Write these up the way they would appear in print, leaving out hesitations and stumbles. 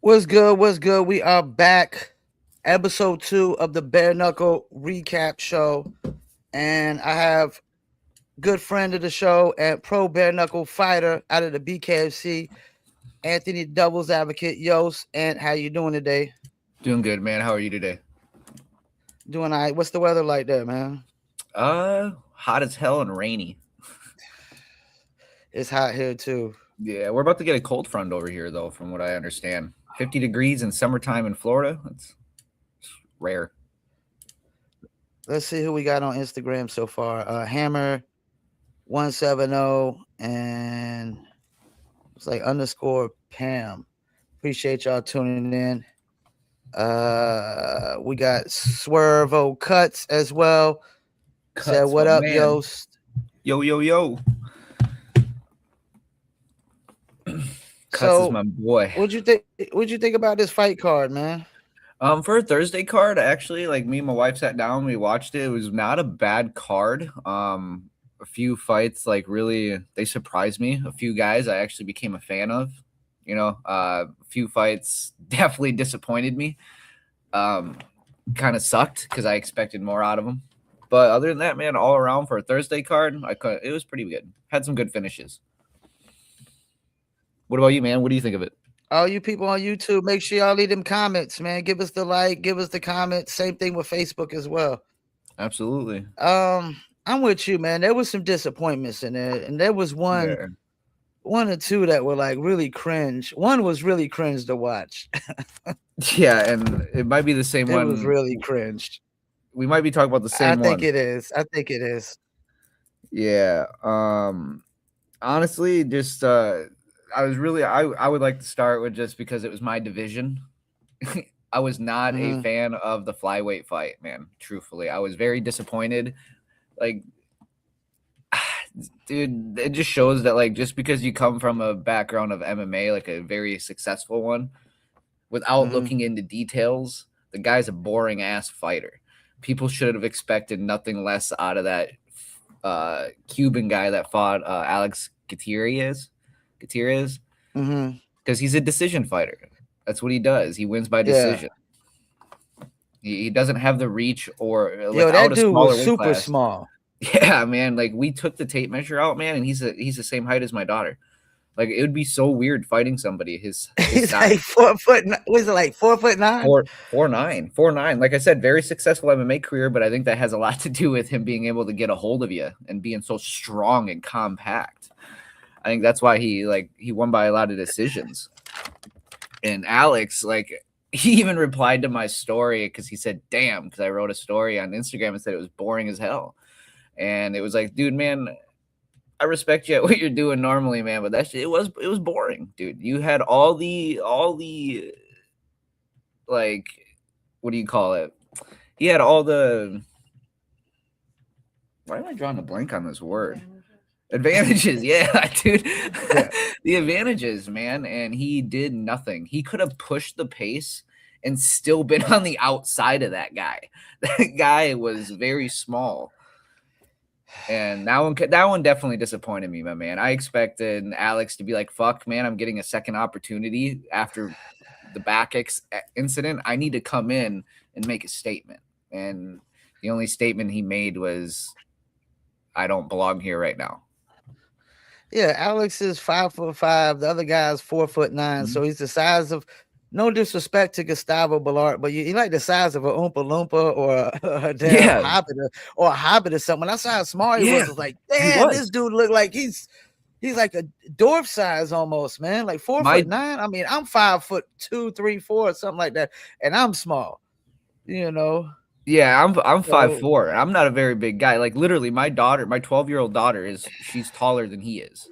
What's good? What's good? We are back. Episode 2 of the Bareknuckle recap show. And I have good friend of the show and pro Bareknuckle fighter out of the BKFC, Anthony Doubles Advocate Yost. And how you doing today? Doing good, man. How are you today? Doing all right. What's the weather like there, man? Hot as hell and rainy. It's hot here too. Yeah, we're about to get a cold front over here, though, from what I understand. 50 degrees in summertime in Florida. That's rare. Let's see who we got on Instagram so far. Hammer 170 and it's like underscore Pam. Appreciate y'all tuning in. We got Swervo Cuts as well. Cuts, Said what my up, man. Yost? Yo, yo, yo. Cuts So, is my boy. what'd you think? What'd you think about this fight card, man? For a Thursday card, actually, like me and my wife sat down, we watched it. It was not a bad card. A few fights, like really, they surprised me. A few guys I actually became a fan of. A few fights definitely disappointed me. Kind of sucked because I expected more out of them. But other than that, man, all around for a Thursday card, it was pretty good. Had some good finishes. What about you, man? What do you think of it? All you people on YouTube, make sure y'all leave them comments, man. Give us the like, give us the comment. Same thing with Facebook as well. Absolutely. I'm with you, man. There was some disappointments in there, and there was one or two that were like really cringe. One was really cringe to watch. Yeah, and it might be the same one. It was really cringed. We might be talking about the same one. I think it is. I think it is. Yeah. Honestly, just I would like to start with just because it was my division. I was not a fan of the flyweight fight, man. Truthfully, I was very disappointed. Like, dude, it just shows that like just because you come from a background of MMA, like a very successful one, without looking into details, the guy's a boring ass fighter. People should have expected nothing less out of that Cuban guy that fought Alex Gutierrez. Because he's a decision fighter. That's what he does. He wins by decision. He doesn't have the reach or that dude was super small. Yeah, man. Like we took the tape measure out, man, and he's the same height as my daughter. Like it would be so weird fighting somebody his He's size. like 4 foot. Was it like 4'9"? 4'9". Like I said, very successful MMA career, but I think that has a lot to do with him being able to get a hold of you and being so strong and compact. I think that's why he won by a lot of decisions. And Alex, like he even replied to my story because he said, "Damn," because I wrote a story on Instagram and said it was boring as hell. And it was like, dude, man, I respect you at what you're doing normally, man, but it was boring, dude. You had all the like, what do you call it? He had all the. Why am I drawing a blank on this word? Advantages, yeah, dude. Yeah. The advantages, man, and he did nothing. He could have pushed the pace and still been on the outside of that guy. That guy was very small. And that one definitely disappointed me, my man. I expected Alex to be like, fuck, man, I'm getting a second opportunity after the back incident. I need to come in and make a statement. And the only statement he made was, I don't belong here right now. Yeah, Alex is 5'5". The other guy is 4'9". So he's the size of, no disrespect to Gustavo Ballard, but you like the size of a Oompa Loompa or a damn Hobbit or a Hobbit or something. That's how small he was. Like, damn, this dude looked like he's like a dwarf size almost, man. Like 4'9". I mean, I'm 5'2", 3, 4, or something like that, and I'm small. You know. Yeah, I'm 5'4". I'm not a very big guy. Like literally, my daughter, my 12-year-old daughter, she's taller than he is.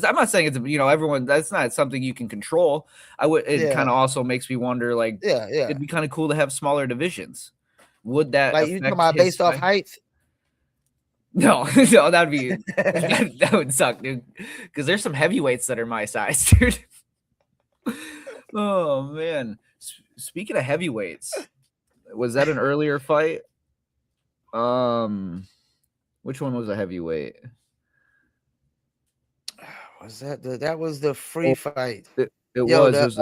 I'm not saying it's everyone. That's not something you can control. It kind of also makes me wonder. Like, it'd be kind of cool to have smaller divisions. Would that like you talking about based off height? No, no, that'd be that would suck, dude. Because there's some heavyweights that are my size, dude. Oh man. Speaking of heavyweights, was that an earlier fight? Which one was a heavyweight? Was that was the free fight? It was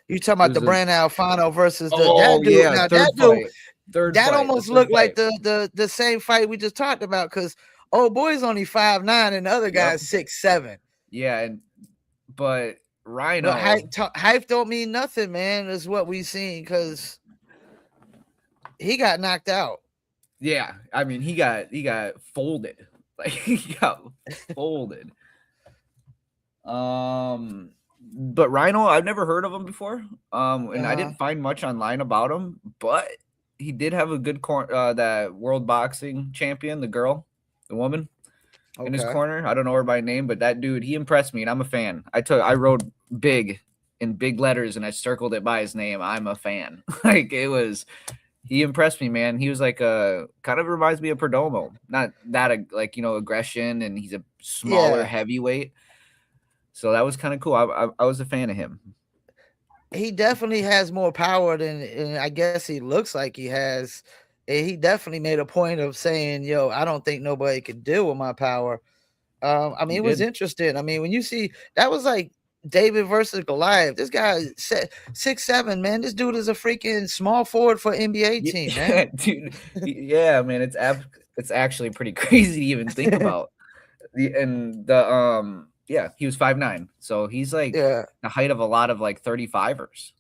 You talking It about the was a Brand Alfano versus that oh dude. yeah, Now third that dude, fight. Third that fight. The almost third looked like fight. the same fight we just talked about because old boy's only 5'9" and the other Yep. guy's 6'7". Yeah, but But Rhino. hype don't mean nothing, man. Is what we seen because he got knocked out. Yeah, I mean he got folded. Like he got folded. But Rhino, I've never heard of him before. And I didn't find much online about him, but he did have a good that world boxing champion, the woman in his corner. I don't know her by name, but that dude, he impressed me, and I'm a fan. I wrote big in big letters, and I circled it by his name. I'm a fan. Like he impressed me, man. He was like kind of reminds me of Perdomo, not that like aggression, and he's a smaller heavyweight. So that was kind of cool. I was a fan of him. He definitely has more power than I guess he looks like he has. And he definitely made a point of saying, "Yo, I don't think nobody could deal with my power." I mean, it was interesting. I mean, when you see that was like David versus Goliath. This guy 6'7", man. This dude is a freaking small forward for NBA team, man. Dude. Yeah, man. It's actually pretty crazy to even think about. Yeah, he was 5'9", so he's like the height of a lot of like 35ers,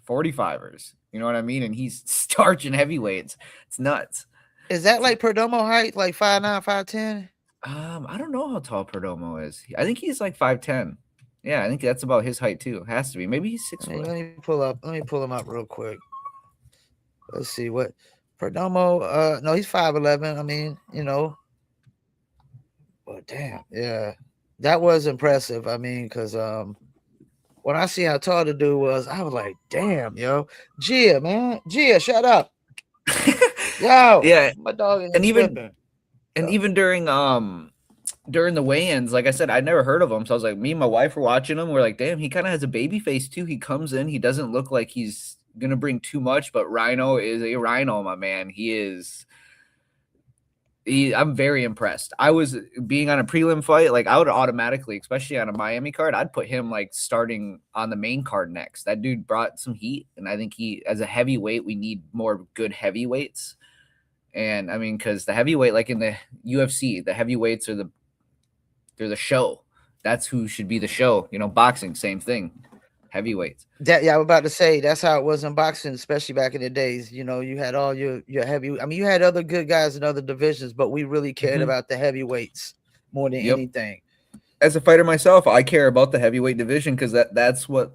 45ers. You know what I mean? And he's starching heavyweights. It's nuts. Is that like Perdomo height, like 5'9", 5'10"? I don't know how tall Perdomo is. I think he's like 5'10". Yeah, I think that's about his height too. It has to be. Maybe he's 6 foot. Let me pull him up real quick. Let's see what Perdomo. No, he's 5'11". I mean, But damn, yeah, that was impressive. I mean, because when I see how tall the dude was, I was like, damn, yo, Gia, man, Gia, shut up. Yo, yeah, my dog is even during the weigh-ins, like I said, I never heard of him. So I was like, me and my wife were watching him. We're like, damn, he kind of has a baby face too. He comes in, he doesn't look like he's gonna bring too much, but Rhino is a Rhino, my man. I'm very impressed. I was being on a prelim fight, like I would automatically, especially on a Miami card, I'd put him like starting on the main card next. That dude brought some heat, and I think as a heavyweight, we need more good heavyweights. And I mean, because the heavyweight, like in the UFC, the heavyweights they're the show. That's who should be the show. Boxing, same thing. Heavyweights. I was about to say that's how it was in boxing, especially back in the days. You had all your heavy. I mean, you had other good guys in other divisions, but we really cared about the heavyweights more than anything. As a fighter myself, I care about the heavyweight division because that's what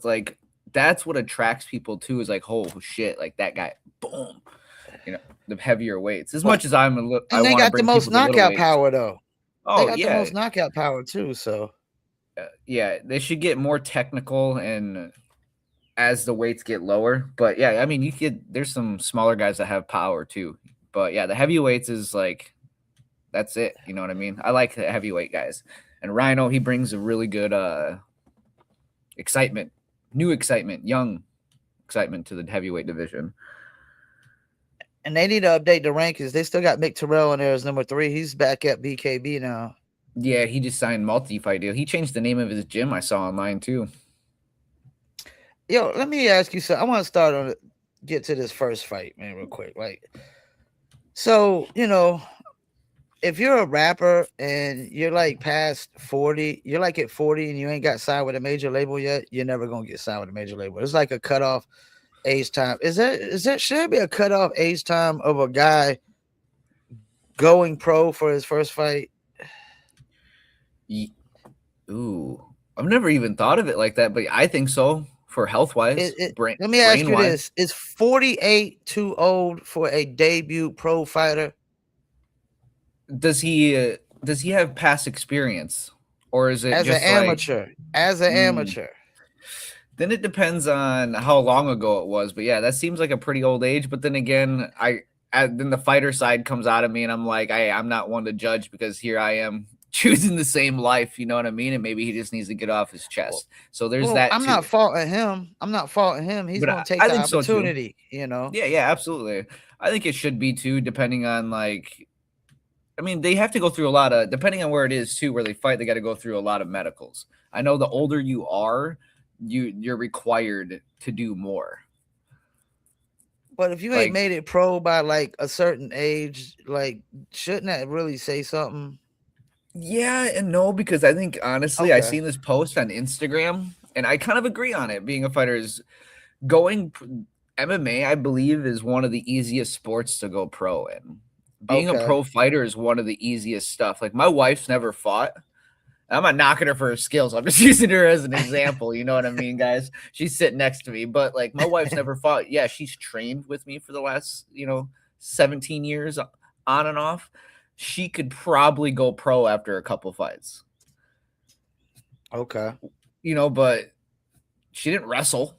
attracts people too. Is like, oh shit, like that guy, boom. The heavier weights. As much as I'm a little, and they got the most knockout power though. Oh, they got the most knockout power too. So yeah, they should get more technical and as the weights get lower. But yeah, I mean, there's some smaller guys that have power too. But yeah, the heavyweights is like, that's it. You know what I mean? I like the heavyweight guys. And Rhino, he brings a really good excitement, new excitement, young excitement to the heavyweight division. And they need to update the rankings. They still got Mick Terrell in there as number 3. He's back at BKB now. Yeah, he just signed multi-fight deal. He changed the name of his gym. I saw online too. Yo, let me ask you something. I want to get to this first fight, man, real quick. Like, so if you're a rapper and you're like past 40, you're like at 40 and you ain't got signed with a major label yet, you're never gonna get signed with a major label. It's like a cutoff age time. Should there be a cutoff age time of a guy going pro for his first fight? Ooh, I've never even thought of it like that, but I think so for health wise. Let me ask you this: is 48 too old for a debut pro fighter? Does he have past experience, or is it as just an amateur? As an amateur. Then it depends on how long ago it was. But yeah, that seems like a pretty old age. But then again, then the fighter side comes out of me and I'm like, I'm not one to judge because here I am choosing the same life. You know what I mean? And maybe he just needs to get off his chest. So there's that. I'm not faulting him. He's going to take the opportunity, Yeah, absolutely. I think it should be too, depending on they have to go through a lot of, depending on where it is too, where they fight, they got to go through a lot of medicals. I know the older you are, you're required to do more. But if you ain't Like, made it pro by like a certain age, like shouldn't that really say something? yeah and no, because I think honestly, I Okay. seen this post on Instagram and I kind of agree on it. Being a fighter is going MMA, I believe, is one of the easiest sports to go pro in. Being a Okay. pro fighter is one of the easiest stuff. Like my wife's never fought. I'm not knocking her for her skills. I'm just using her as an example. You know what I mean, guys? She's sitting next to me, but like my wife's never fought. Yeah, she's trained with me for the last, 17 years on and off. She could probably go pro after a couple fights, Okay. but she didn't wrestle.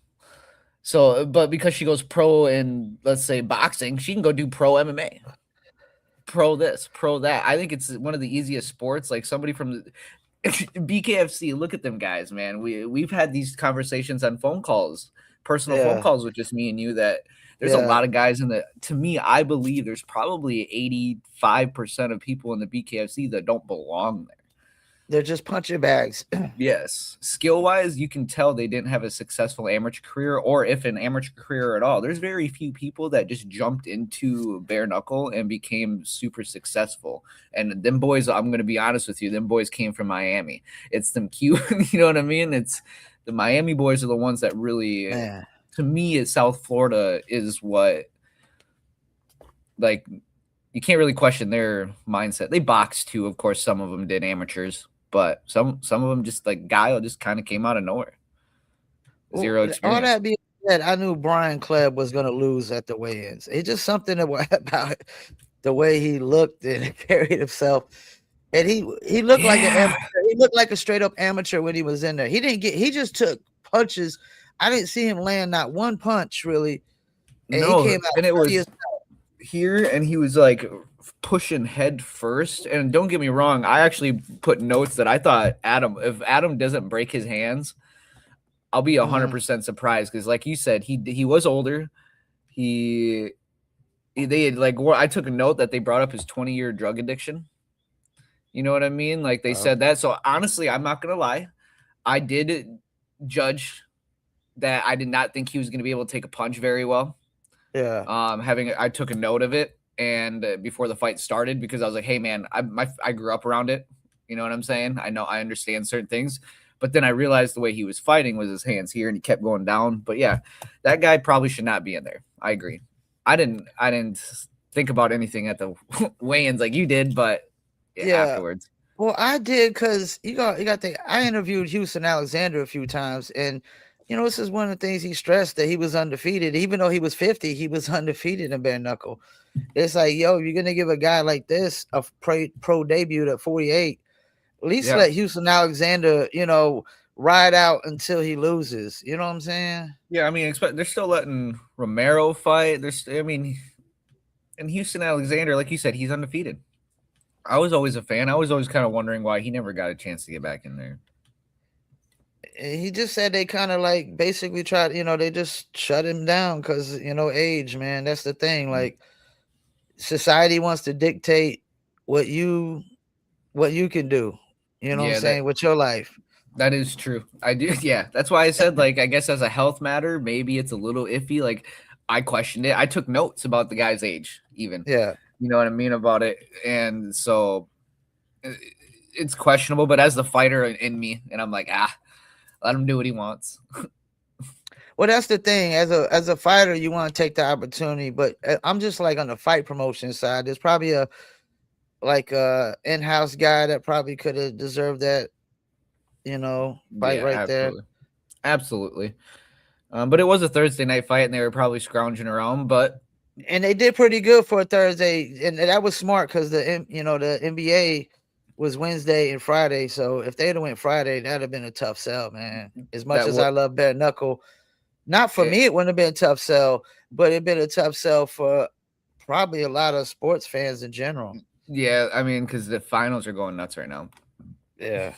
So, but because she goes pro in, let's say, boxing, she can go do pro MMA, pro this, pro that. I think it's one of the easiest sports. Like somebody from BKFC, look at them guys, man. We've had these conversations on phone calls, personal phone Yeah. calls with just me and you. That there's a Yeah. lot of guys in the. To me, I believe there's probably 85% of people in the BKFC that don't belong there. They're just punching bags. Yes, skill wise, you can tell they didn't have a successful amateur career, or if an amateur career at all. There's very few people that just jumped into bare knuckle and became super successful. And them boys, I'm going to be honest with you, them boys came from Miami. It's them cute, you know what I mean? It's the Miami boys are the ones that really, Man. to me, South Florida is what, like, you can't really question their mindset. They boxed too, of course. Some of them did amateurs, but some of them just like Guile just kind of came out of nowhere. Well, Zero all experience. that being said, I knew Brian Klebb was going to lose at the weigh-ins. It's just something about the way he looked and carried himself, and he looked like an Yeah. amateur. He looked like a straight up amateur when he was in there. He didn't get. He just took punches. I didn't see him land not one punch really, and he No, came out and it free was as here, and he was like pushing head first. And don't get me wrong, I actually put notes that I thought if Adam doesn't break his hands, I'll be 100% surprised because, like you said, he was older. They had like I took a note that they brought up his 20-year drug addiction. You know what I mean? Like they said that. So honestly, I'm not gonna lie, I did judge that I did not think he was gonna be able to take a punch very well. Yeah. I took a note of it and before the fight started because I was like, hey man, I grew up around it. You know what I'm saying? I understand certain things. But then I realized the way he was fighting was his hands here and he kept going down. But yeah, that guy probably should not be in there. I agree. I didn't think about anything at the weigh-ins like you did, but Yeah. afterwards. Well, I did because you got I interviewed Houston Alexander a few times, and this is one of the things he stressed that he was undefeated. Even though he was 50, he was undefeated in bare knuckle. It's like, yo, you're gonna give a guy like this a pro debut at 48. At least let Houston Alexander, ride out until he loses. You know what I'm saying? Yeah, I mean, they're still letting Romero fight. And Houston Alexander, like you said, he's undefeated. I was always a fan. I was always kind of wondering why he never got a chance to get back in there. He just said they kind of like basically tried, they just shut him down because, age, man. That's the thing. Like, society wants to dictate what you can do. You know what I'm saying? With your life. That is true. I do. Yeah. That's why I said, like, I guess as a health matter, maybe it's a little iffy. Like, I questioned it. I took notes about the guy's age, even. Yeah. You know what I mean about it? And so it's questionable, but as the fighter in me, and I'm like, let him do what he wants. Well, that's the thing. As a fighter, you want to take the opportunity, but I'm just like on the fight promotion side. There's probably a in-house guy that probably could have deserved that, fight right absolutely. there. Absolutely. But it was a Thursday night fight, and they were probably scrounging around. And they did pretty good for a Thursday, and that was smart because the NBA was Wednesday and Friday. So if they'd have went Friday, that'd have been a tough sell, man. As much as I love bare knuckle, not for me, it wouldn't have been a tough sell, but it'd been a tough sell for probably a lot of sports fans in general. Yeah, I mean, because the finals are going nuts right now. Yeah.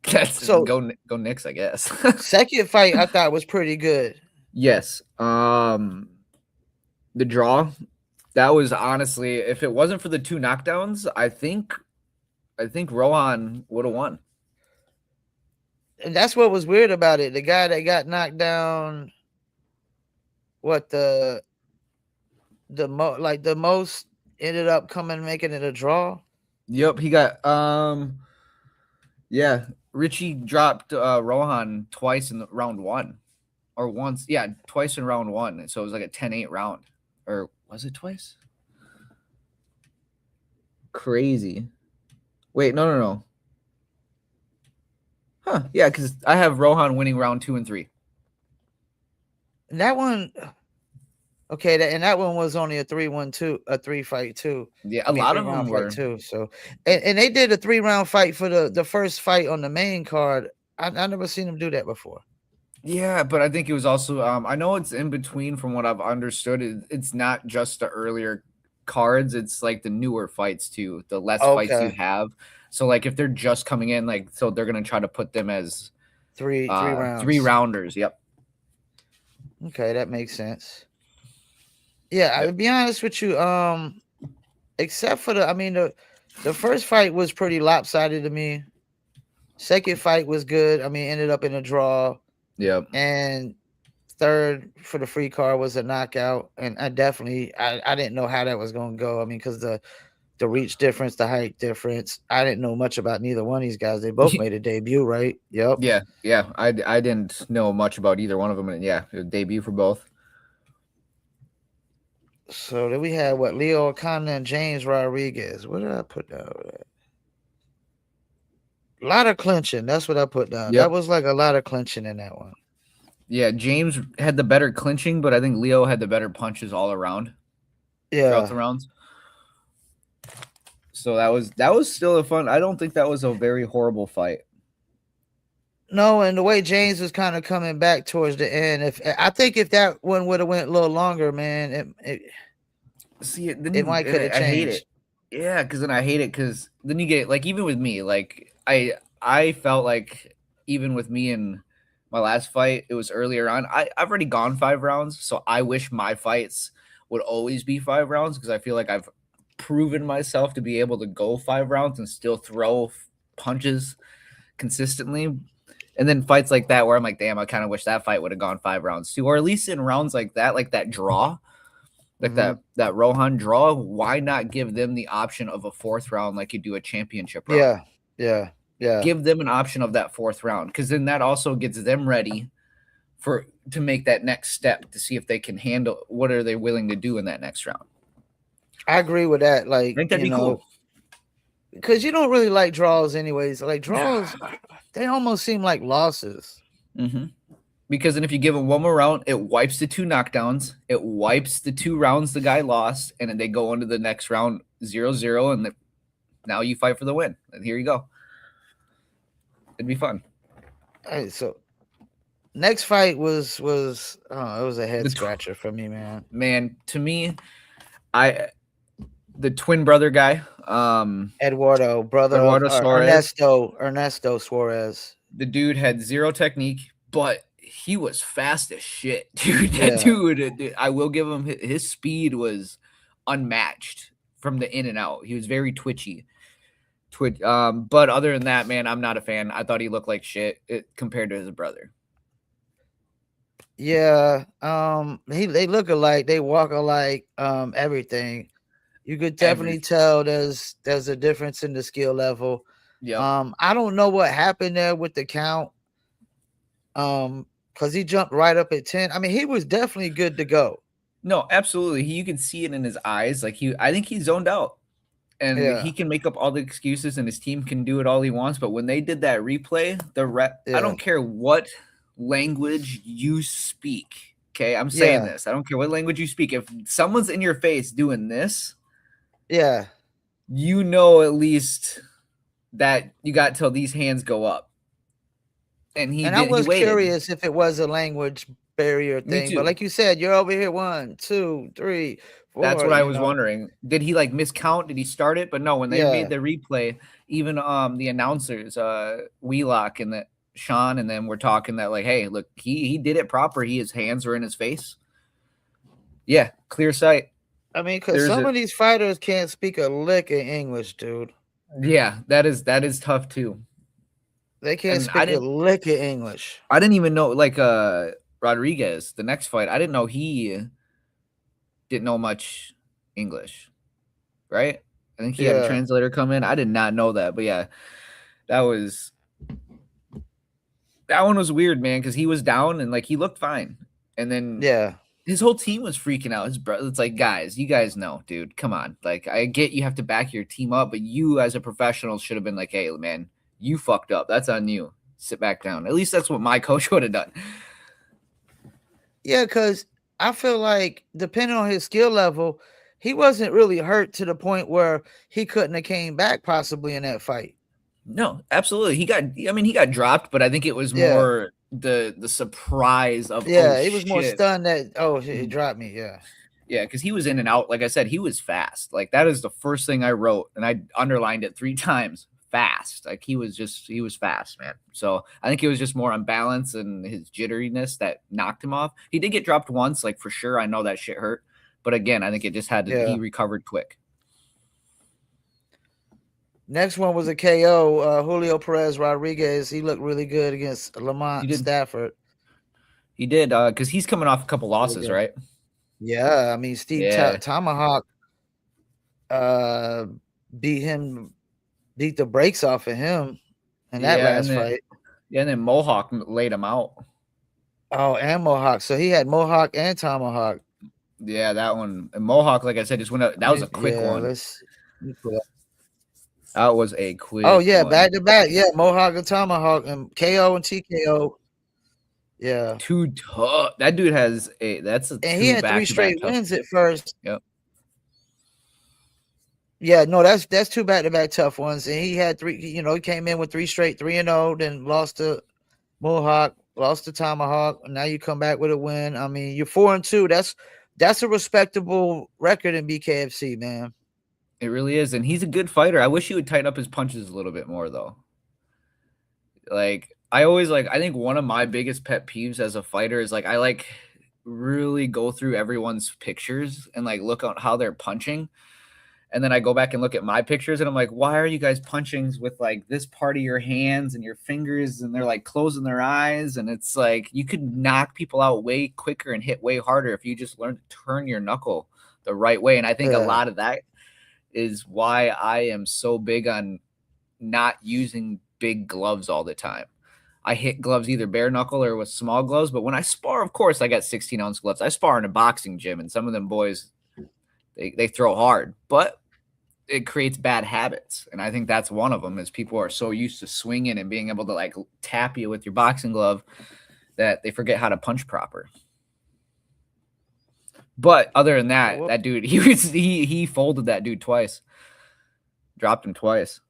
Go Knicks, I guess. Second fight I thought was pretty good. Yes. The draw, that was honestly, if it wasn't for the two knockdowns, I think Rohan would have won. And that's what was weird about it. The guy that got knocked down, what the most ended up making it a draw. Yep, he got yeah. Richie dropped Rohan twice in round one, or once, yeah, twice in round one. So it was like a 10-8 round, or was it twice? Crazy. Wait, no. Huh? Yeah, because I have Rohan winning round 2 and 3. And that one, okay, and that one was only a 3-1-2, a 3-fight too. Yeah, I mean, lot of 3-round them fight were. too. So, and they did a 3-round fight for the first fight on the main card. I never seen them do that before. Yeah, but I think it was also I know it's in between from what I've understood. It's not just the earlier cards, it's like the newer fights too, the less fights you Okay, have. So like if they're just coming in, like so they're gonna try to put them as three three rounds. rounders. Yep. Okay, that makes sense. Yeah, Yep. I'll be honest with you. Except for the first fight was pretty lopsided to me. Second fight was good. I mean, ended up in a draw. Yep. And third for the free card was a knockout. And I didn't know how that was going to go. I mean, because the reach difference, the height difference, I didn't know much about neither one of these guys. They both made a debut, right? Yep. Yeah. I didn't know much about either one of them, and yeah, it was debut for both. So then we had Leo O'Connor and James Rodriguez. What did I put down? A lot of clinching. That's what I put down. Yep. That was like a lot of clinching in that one. Yeah, James had the better clinching, but I think Leo had the better punches all around. Yeah. Throughout the rounds. So that was still a fun. I don't think that was a very horrible fight. No, and the way James was kind of coming back towards the end, if that one would have went a little longer, man, it might could have changed. I hate it. Yeah, because then I hate it because then you get like even with me, like I felt like even with me in my last fight, it was earlier on. I've already gone 5 rounds, so I wish my fights would always be 5 rounds because I feel like I've proven myself to be able to go 5 rounds and still throw punches consistently. And then fights like that where I'm like, damn, I kind of wish that fight would have gone 5 rounds too, or at least in rounds like that draw, like that Rohan draw. Why not give them the option of a 4th round like you do a championship round? Yeah. Give them an option of that 4th round because then that also gets them ready to make that next step to see if they can handle what are they willing to do in that next round. I agree with that. Like, I think that'd be cool. Because you don't really like draws anyways. Like draws, they almost seem like losses. Mm-hmm. Because then if you give them one more round, it wipes the 2 knockdowns. It wipes the 2 rounds the guy lost, and then they go into the next round 0-0, and now you fight for the win. And here you go. It'd be fun. All right, so next fight was it was a head scratcher for me, man. Man, to me, the twin brother guy, Eduardo Ernesto Suarez. The dude had 0 technique, but he was fast as shit, dude. That dude, I will give him his speed was unmatched from the in and out. He was very twitchy. But other than that, man, I'm not a fan. I thought he looked like shit compared to his brother. Yeah, they look alike, they walk alike, everything. You could definitely tell there's a difference in the skill level. Yeah. I don't know what happened there with the count. Because he jumped right up at 10. I mean, he was definitely good to go. No, absolutely. You can see it in his eyes. Like I think he zoned out. And he can make up all the excuses and his team can do it all he wants. But when they did that replay, I don't care what language you speak. Okay. I'm saying this. I don't care what language you speak. If someone's in your face doing this, you know at least that you got till these hands go up. And I was curious if it was a language barrier thing. But like you said, you're over here 1, 2, 3, 4. That's what I was wondering. Did he like miscount? Did he start it? But no, when they made the replay, even the announcers, Wheelock and the Sean and them were talking that like, hey, look, he did it proper. His hands were in his face. Yeah, clear sight. I mean, because some of these fighters can't speak a lick of English, dude. Yeah, that is tough too. They can't And speak a lick of English. I didn't even know, like, Rodriguez, the next fight, I didn't know he didn't know much English, right? I think he had a translator come in. I did not know that, but yeah, that one was weird, man, because he was down and like he looked fine, and then his whole team was freaking out. His brother, it's like, guys, you guys know, dude, come on. Like, I get you have to back your team up, but you as a professional should have been like, hey, man, you fucked up. That's on you. Sit back down. At least that's what my coach would have done. Yeah, because I feel like depending on his skill level, he wasn't really hurt to the point where he couldn't have came back possibly in that fight. No, absolutely. He got dropped, but I think it was more the surprise of he was more stunned that he dropped me. Yeah, because he was in and out. Like I said, he was fast. Like that is the first thing I wrote, and I underlined it 3 times. Fast. Like he was fast, man. So I think it was just more unbalanced and his jitteriness that knocked him off. He did get dropped once, like for sure. I know that shit hurt, but again, I think it just had to. He recovered quick. Next one was a KO. Julio Perez Rodriguez. He looked really good against Lamont Stafford. He did, because he's coming off a couple losses, right? Yeah, I mean Steve Tomahawk beat the brakes off of him in that last fight. Yeah, and then Mohawk laid him out. Oh, and Mohawk. So he had Mohawk and Tomahawk. Yeah, that one. And Mohawk, like I said, just went up. That was a quick one. That was a quick one. Back to back. Yeah, Mohawk and Tomahawk and KO and TKO. Yeah. Too tough. That dude has and he had 3 straight wins at first. Yep. Yeah, no, that's 2 back-to-back tough ones. And he had 3, he came in with 3 straight 3-0, then lost to Mohawk, lost to Tomahawk, and now you come back with a win. I mean, you're 4-2. That's a respectable record in BKFC, man. It really is, and he's a good fighter. I wish he would tighten up his punches a little bit more, though. Like, I think one of my biggest pet peeves as a fighter is, like, I, really go through everyone's pictures and, look at how they're punching. And then I go back and look at my pictures and I'm like, why are you guys punching with this part of your hands and your fingers? And they're closing their eyes. And it's you could knock people out way quicker and hit way harder if you just learn to turn your knuckle the right way. And I think a lot of that is why I am so big on not using big gloves all the time. I hit gloves either bare knuckle or with small gloves. But when I spar, of course, I got 16-ounce gloves. I spar in a boxing gym and some of them boys, they throw hard. But it creates bad habits, and I think that's one of them. Is people are so used to swinging and being able to tap you with your boxing glove that they forget how to punch proper. But other than that, that dude, he folded that dude twice, dropped him twice.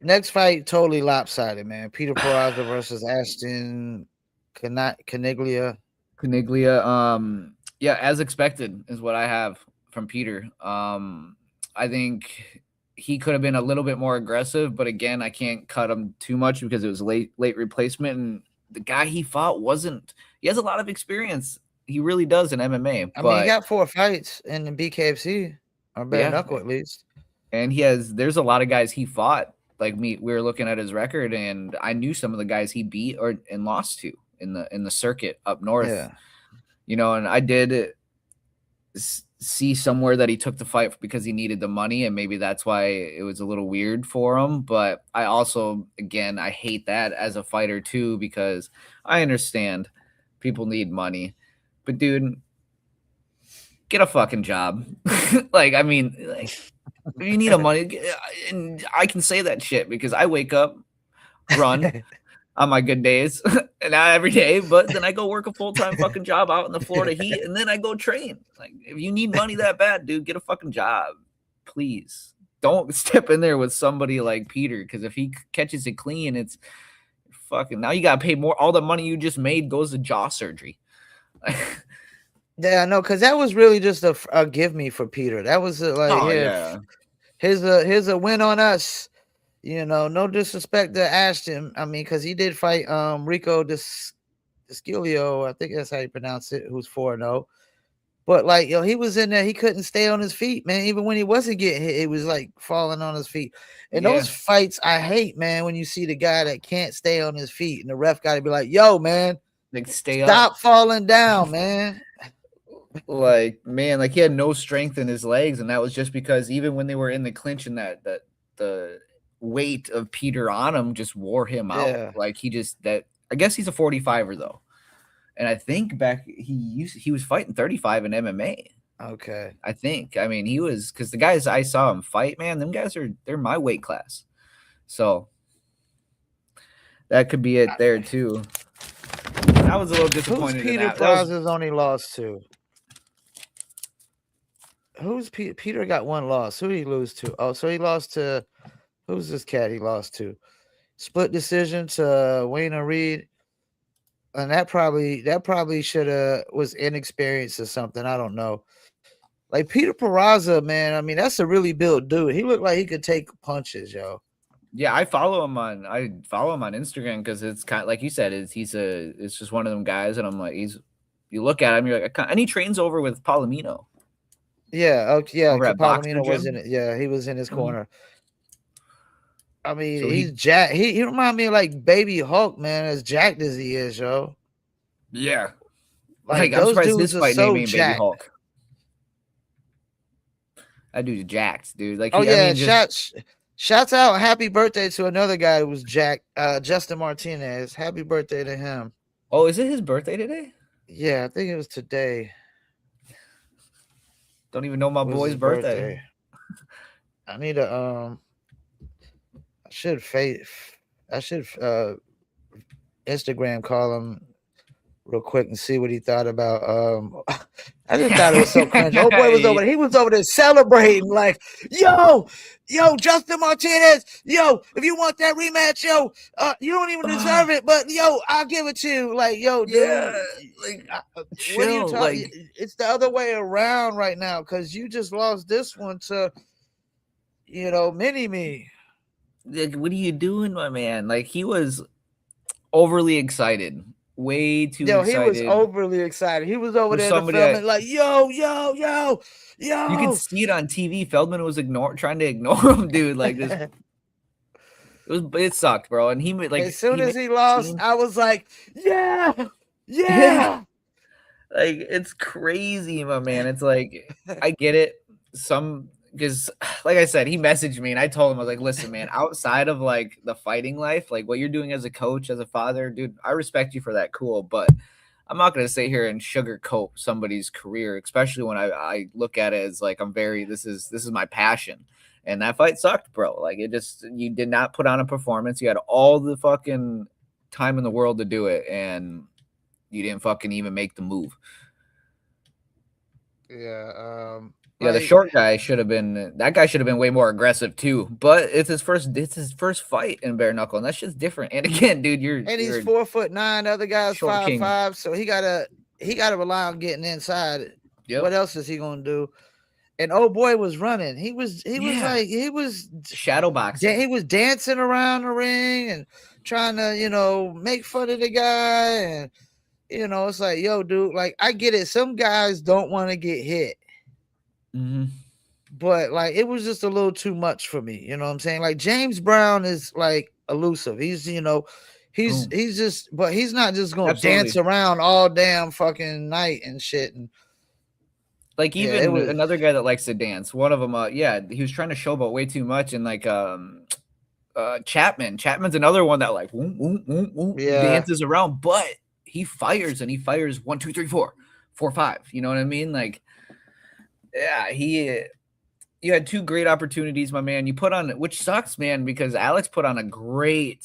Next fight, totally lopsided, man. Peter Peraza versus Ashton Caniglia. Yeah, as expected is what I have from Peter. I think he could have been a little bit more aggressive, but again, I can't cut him too much because it was late replacement, and the guy he fought he has a lot of experience. He really does in MMA. I mean, he got 4 fights in the BKFC or Bareknuckle at least. And there's a lot of guys he fought. Like me, we were looking at his record, and I knew some of the guys he beat and lost to in the circuit up north. Yeah. And I did see somewhere that he took the fight because he needed the money, and maybe that's why it was a little weird for him. But I also, again, I hate that as a fighter too, because I understand people need money, but dude, get a fucking job. If you need a money, and I can say that shit because I wake up, run on my good days, and not every day, but then I go work a full-time fucking job out in the Florida heat, and then I go train. If you need money that bad, dude, get a fucking job, please. Don't step in there with somebody like Peter, because if he catches it clean, it's fucking, now you gotta pay more. All the money you just made goes to jaw surgery. Yeah, no, because that was really just a give me for Peter. That was here's a win on us. No disrespect to Ashton. I mean, because he did fight Rico Descilio, I think that's how you pronounce it, who's 4-0. But like, yo, he was in there. He couldn't stay on his feet, man. Even when he wasn't getting hit, it was like falling on his feet. And Yeah, those fights, I hate, man. When you see the guy that can't stay on his feet, and the ref got to be like, "Yo, man, like stay up. stop falling down, man." Like man, like he had no strength in his legs, and that was just because even when they were in the clinch, and that the weight of Peter on him just wore him out. Yeah. Like he just that. I guess he's a 45er though, and I think back he was fighting 35 in MMA. Okay. I think. I mean, he was because the guys I saw him fight, man, them guys they're my weight class. So that could be it there too. I was a little disappointed. Who's Peter in that. Praz's only lost to? Who's Peter got one loss? Who did he lose to? Oh, so he lost to who's this cat he lost to? Split decision to Wayne Reed. And that probably should have was inexperienced or something. I don't know. Like Peter Peraza, man. I mean, that's a really built dude. He looked like he could take punches, yo. Yeah, I follow him on Instagram because it's kind of like you said, it's just one of them guys, and I'm like, you look at him, you're like, and he trains over with Palomino. Yeah, okay, yeah. Over at Palomino Boxer was in Gym? it. Yeah, he was in his corner. I mean, So he's jacked. He remind me of like Baby Hulk, man, as jacked as he is, yo. Yeah. Like I'm those surprised dudes his are fight so name ain't Baby jacked. Hulk. That dude's jacked, dude. Like, Oh I yeah, mean, shouts out, happy birthday to another guy who was jacked, Justin Martinez. Happy birthday to him. Oh, is it his birthday today? Yeah, I think it was today. Don't even know my boy's birthday. I need to I should Instagram call him real quick and see what he thought about I just thought it was so cringe. Oh boy was over there. He was over there celebrating like, yo, Justin Martinez, yo, if you want that rematch, yo, you don't even deserve it, but yo, I'll give it to you. Like, yo, dude, Yeah, like, what are you talking? Like, it's the other way around right now because you just lost this one to, Mini Me. Like, what are you doing, my man? Like, he was overly excited. Way too excited. He was overly excited. He was over there to film it like, yo. You could see it on TV. Feldman was trying to ignore him, dude. Like this. It sucked, bro. And he like as soon as he lost, I was like, yeah. Like it's crazy, my man. It's like I get it. Because like I said, he messaged me and I told him, I was like, listen, man, outside of like the fighting life, like what you're doing as a coach, as a father, dude, I respect you for that. Cool. But I'm not going to sit here and sugarcoat somebody's career, especially when I look at it as like, this is my passion. And that fight sucked, bro. Like you did not put on a performance. You had all the fucking time in the world to do it. And you didn't fucking even make the move. Yeah. Yeah, the short guy should have been way more aggressive too. But it's his first fight in bare knuckle, and that's just different. And again, dude, he's 4'9", the other guy's 5'5", so he gotta rely on getting inside. Yep. What else is he gonna do? And old boy was running. He was shadow boxing. He was dancing around the ring and trying to make fun of the guy, and it's like, yo, dude, like I get it. Some guys don't want to get hit. Mm-hmm. But like it was just a little too much for me. You know what I'm saying? Like James Brown is like elusive. He's he's just, but he's not just gonna dance around all damn fucking night and shit. And like even another guy that likes to dance. One of them, he was trying to showboat way too much, and like Chapman's another one that like dances around, but he fires 1, 2, 3, 4, 4, 5. You know what I mean? Like. Yeah, you had two great opportunities, my man. You put on, which sucks, man, because Alex put on a great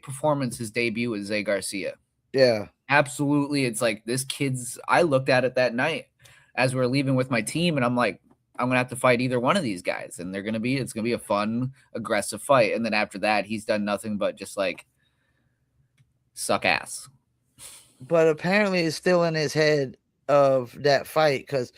performance his debut with Zay Garcia. Yeah. Absolutely. It's like I looked at it that night as we're leaving with my team, and I'm like, I'm gonna have to fight either one of these guys, and it's gonna be a fun, aggressive fight. And then after that, he's done nothing but just like suck ass. But apparently it's still in his head of that fight, because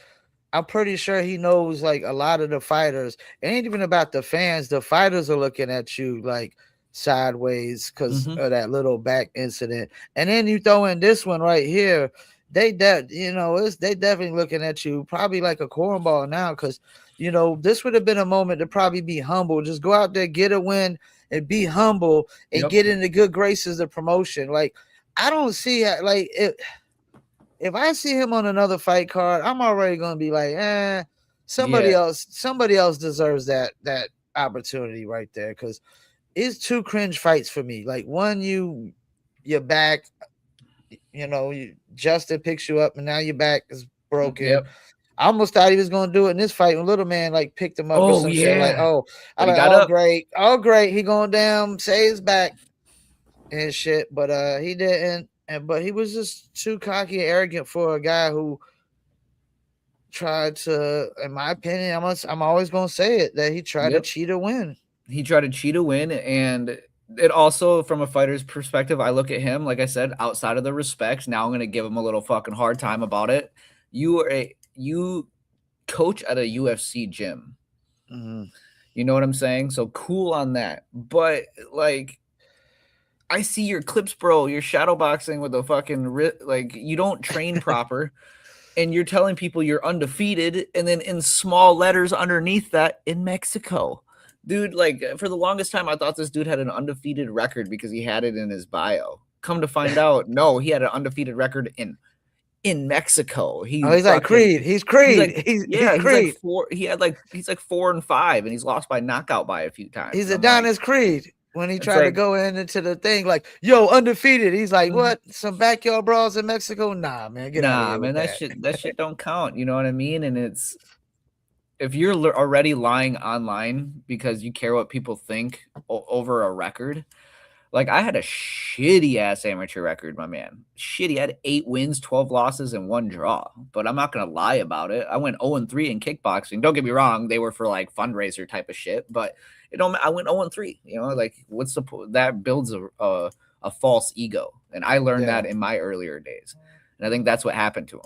I'm pretty sure he knows like a lot of the fighters. It ain't even about the fans. The fighters are looking at you like sideways because of that little back incident. And then you throw in this one right here, they they definitely looking at you probably like a cornball now, because this would have been a moment to probably be humble. Just go out there, get a win, and be humble, and Yep. get in the good graces of promotion. Like, I don't see how, like, if I see him on another fight card, I'm already gonna be like, somebody Yeah. else deserves that opportunity right there, because it's two cringe fights for me. Like, one, you're back, Justin picks you up, and now your back is broken. Yep. I almost thought he was gonna do it in this fight when Little Man like picked him up or Oh some shit. Like, yeah. I'm But he like, got up. oh great, he going down, say his back and shit. But he didn't. But he was just too cocky and arrogant for a guy who tried to, in my opinion, I'm always gonna say it, that he tried to Yep. cheat a win. He tried to cheat a win, and it also, from a fighter's perspective, I look at him, like I said, outside of the respect. Now I'm gonna give him a little fucking hard time about it. You coach at a UFC gym. Mm-hmm. You know what I'm saying? So cool on that. But like, I see your clips, bro. You're shadowboxing with a fucking like, you don't train proper, and you're telling people you're undefeated, and then in small letters underneath that, in Mexico. Dude, like, for the longest time, I thought this dude had an undefeated record because he had it in his bio. Come to find out, no, he had an undefeated record in Mexico. Oh, he's like Creed. He's Creed. He's Like Creed. he's like 4-5, and he's lost by knockout by a few times. He's I'm like, Adonis Creed. When he it's tried to like, go into the thing, like, yo, undefeated. He's like, what? Some backyard brawls in Mexico? Nah, man, get out of nah, here man, with that. that shit don't count. You know what I mean? And it's, if you're already lying online because you care what people think over a record. Like, I had a shitty ass amateur record, my man. Shitty. I had 8 wins, 12 losses, and 1 draw. But I'm not gonna lie about it. I went 0-3 in kickboxing. Don't get me wrong; they were for like fundraiser type of shit. But it don't. I went 0-3. You know, like, what's the that builds a false ego, and I learned Yeah. that in my earlier days, and I think that's what happened to him.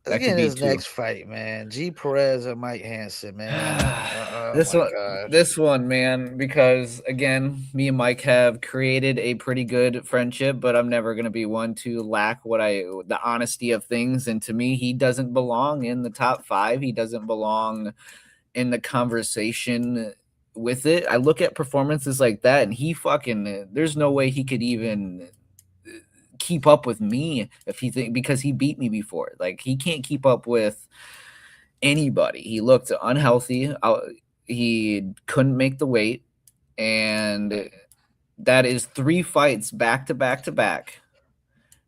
Let's That get could in be this too. next fight, man. G Perez or Mike Hansen, man. Oh This my one, god. this one, man, because again, me and Mike have created a pretty good friendship, but I'm never gonna be one to lack the honesty of things. And to me, he doesn't belong in the top 5. He doesn't belong in the conversation with it. I look at performances like that, and he fucking, there's no way he could even keep up with me if because he beat me before. Like, he can't keep up with anybody. He looked unhealthy. He couldn't make the weight, and that is 3 fights back to back to back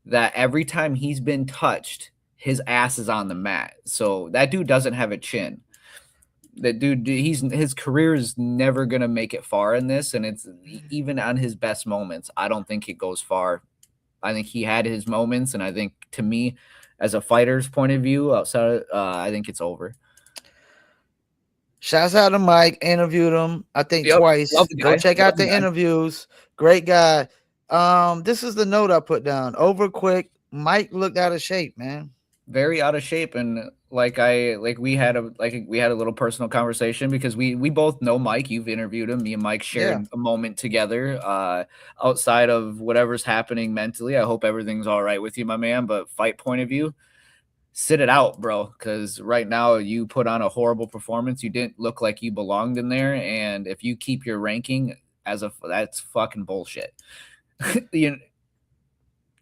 that every time he's been touched, his ass is on the mat. So that dude doesn't have a chin. That dude, his career is never gonna make it far in this, and it's even on his best moments, I don't think it goes far. I think he had his moments, and I think, to me, as a fighter's point of view, outside, I think it's over. Shouts out to Mike. Interviewed him, I think, twice. Love the Go guy. check out the interviews. Great guy. This is the note I put down. Over quick. Mike looked out of shape, man. Very out of shape, and we had a little personal conversation because we both know Mike. You've interviewed him. Me and Mike shared a moment together. Outside of whatever's happening mentally, I hope everything's all right with you, my man. But fight point of view, sit it out, bro, because right now you put on a horrible performance. You didn't look like you belonged in there, and if you keep your ranking that's fucking bullshit.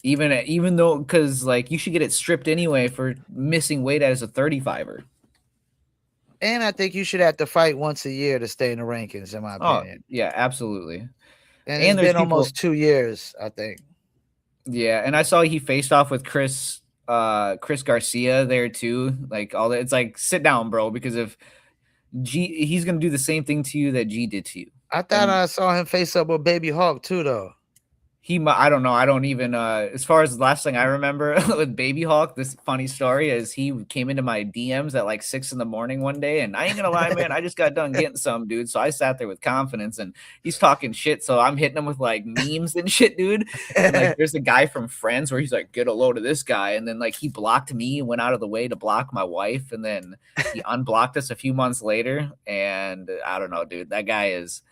Even though, because, like, you should get it stripped anyway for missing weight as a 35er. And I think you should have to fight once a year to stay in the rankings, in my opinion. Yeah, absolutely. And it's been almost 2 years, I think. Yeah, and I saw he faced off with Chris Garcia there too. Like, all that, it's like, sit down, bro, because if he's gonna do the same thing to you that G did to you. I thought I saw him face up with Baby Hawk too, though. I don't know. I don't even, as far as the last thing I remember with Baby Hawk, this funny story is he came into my DMs at like 6 a.m. one day, and I ain't gonna lie, man, I just got done getting some, dude. So I sat there with confidence, and he's talking shit. So I'm hitting him with like memes and shit, dude. And like, there's a guy from Friends where he's like, get a load of this guy. And then, like, he blocked me and went out of the way to block my wife. And then he unblocked us a few months later. And I don't know, dude, that guy is,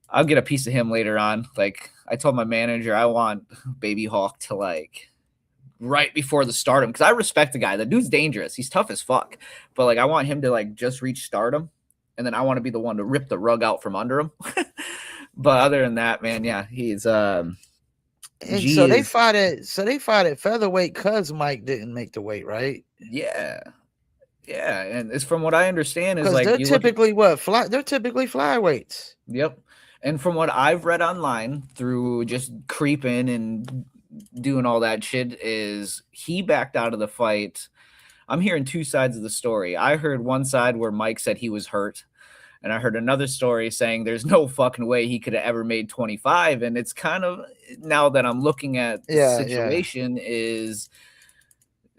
I'll get a piece of him later on. Like, I told my manager I want Baby Hawk to like right before the stardom, because I respect the guy. The dude's dangerous. He's tough as fuck. But like I want him to like just reach stardom, and then I want to be the one to rip the rug out from under him. But other than that, man, yeah, he's And G so they is fought at featherweight because Mike didn't make the weight, right? yeah. Yeah, and it's from what I understand is Because like they're you look at typically they're typically flyweights. yep. And from what I've read online through just creeping and doing all that shit is he backed out of the fight. I'm hearing two sides of the story. I heard one side where Mike said he was hurt, and I heard another story saying there's no fucking way he could have ever made 25. And it's kind of, now that I'm looking at the Yeah, yeah. situation, is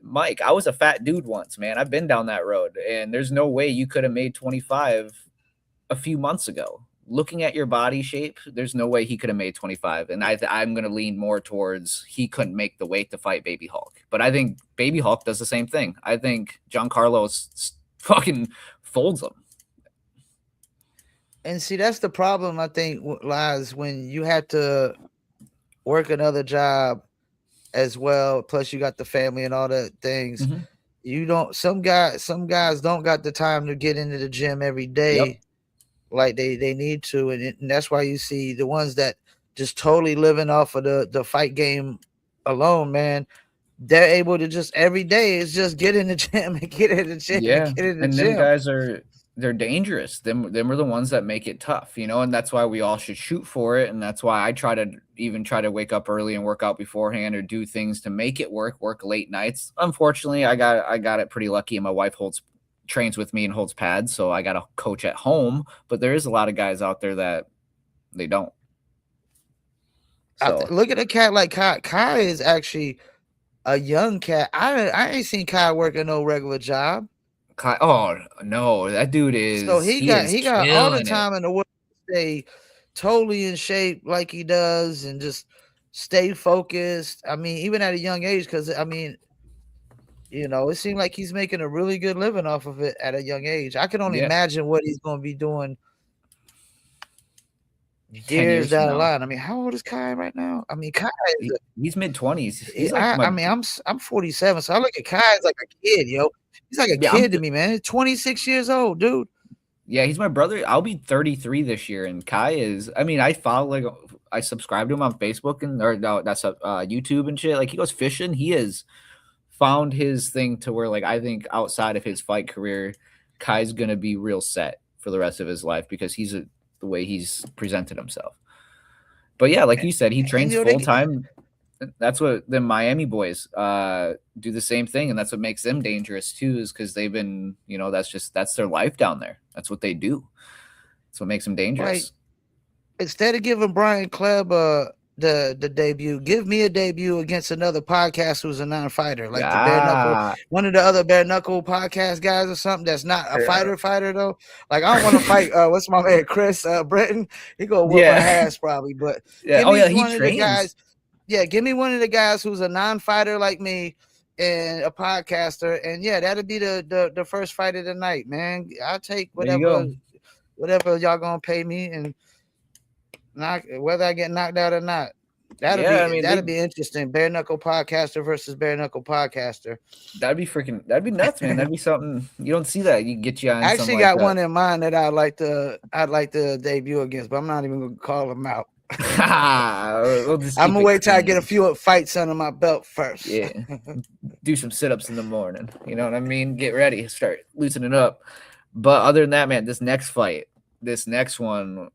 Mike, I was a fat dude once, man. I've been down that road, and there's no way you could have made 25 a few months ago. Looking at your body shape, there's no way he could have made 25. And I'm going to lean more towards he couldn't make the weight to fight Baby Hulk. But I think Baby Hulk does the same thing. I think Giancarlo fucking folds him. And see, that's the problem, I think, lies when you have to work another job as well. Plus, you got the family and all the things. Mm-hmm. You don't. Some guys don't got the time to get into the gym every day, Yep. like they need to, and that's why you see the ones that just totally living off of the fight game alone, man. They're able to just every day is just get in the gym and get in the gym. Yeah, and get in the and gym. them guys they're dangerous. Them are the ones that make it tough, you know, and that's why we all should shoot for it. And that's why I try to wake up early and work out beforehand or do things to make it work late nights. Unfortunately, I got it pretty lucky, and my wife trains with me and holds pads, so I got a coach at home. But there is a lot of guys out there that they don't. So Look at a cat like Kai. Kai is actually a young cat. I ain't seen Kai working no regular job. Oh no, that dude is. So he got all the time in the world to stay totally in shape like he does, and just stay focused. I mean, even at a young age, because I mean, you know, it seemed like he's making a really good living off of it at a young age. I can only imagine what he's going to be doing years down the line. I mean, how old is Kai right now? I mean, Kai he's mid-20s. He's like I mean, I'm 47, so I look at Kai as like a kid, yo. He's like a kid to me, man. He's 26 years old, dude. Yeah, he's my brother. I'll be 33 this year, and Kai is. I mean, I subscribe to him on Facebook that's YouTube and shit. Like he goes fishing. He has found his thing to where, like, I think outside of his fight career, Kai's gonna be real set for the rest of his life because he's the way he's presented himself. But yeah, like you said, he trains full time. That's what the Miami boys do the same thing, and that's what makes them dangerous too. Is because they've been, you know, that's their life down there. That's what they do. That's what makes them dangerous. Right. Instead of giving Brian Kleb the debut, give me a debut against another podcast who's a non-fighter, like the Bareknuckle, one of the other Bareknuckle podcast guys or something that's not a fighter though. Like I don't want to fight. What's my man Chris Britton? He gonna whoop my ass probably, but he trains. Give me one of the guys who's a non-fighter like me and a podcaster, and that'll be the first fight of the night, man. I'll take whatever y'all gonna pay me, and whether I get knocked out or not. That'll be interesting. Bareknuckle podcaster versus Bareknuckle podcaster. That'd be nuts, man. That'd be something you don't see that. You get you on. I actually got one in mind that I'd like to debut against, but I'm not even gonna call him out. I'm gonna wait till I get a few fights under my belt first. Yeah, do some sit-ups in the morning. You know what I mean? Get ready, start loosening up. But other than that, man, this next one,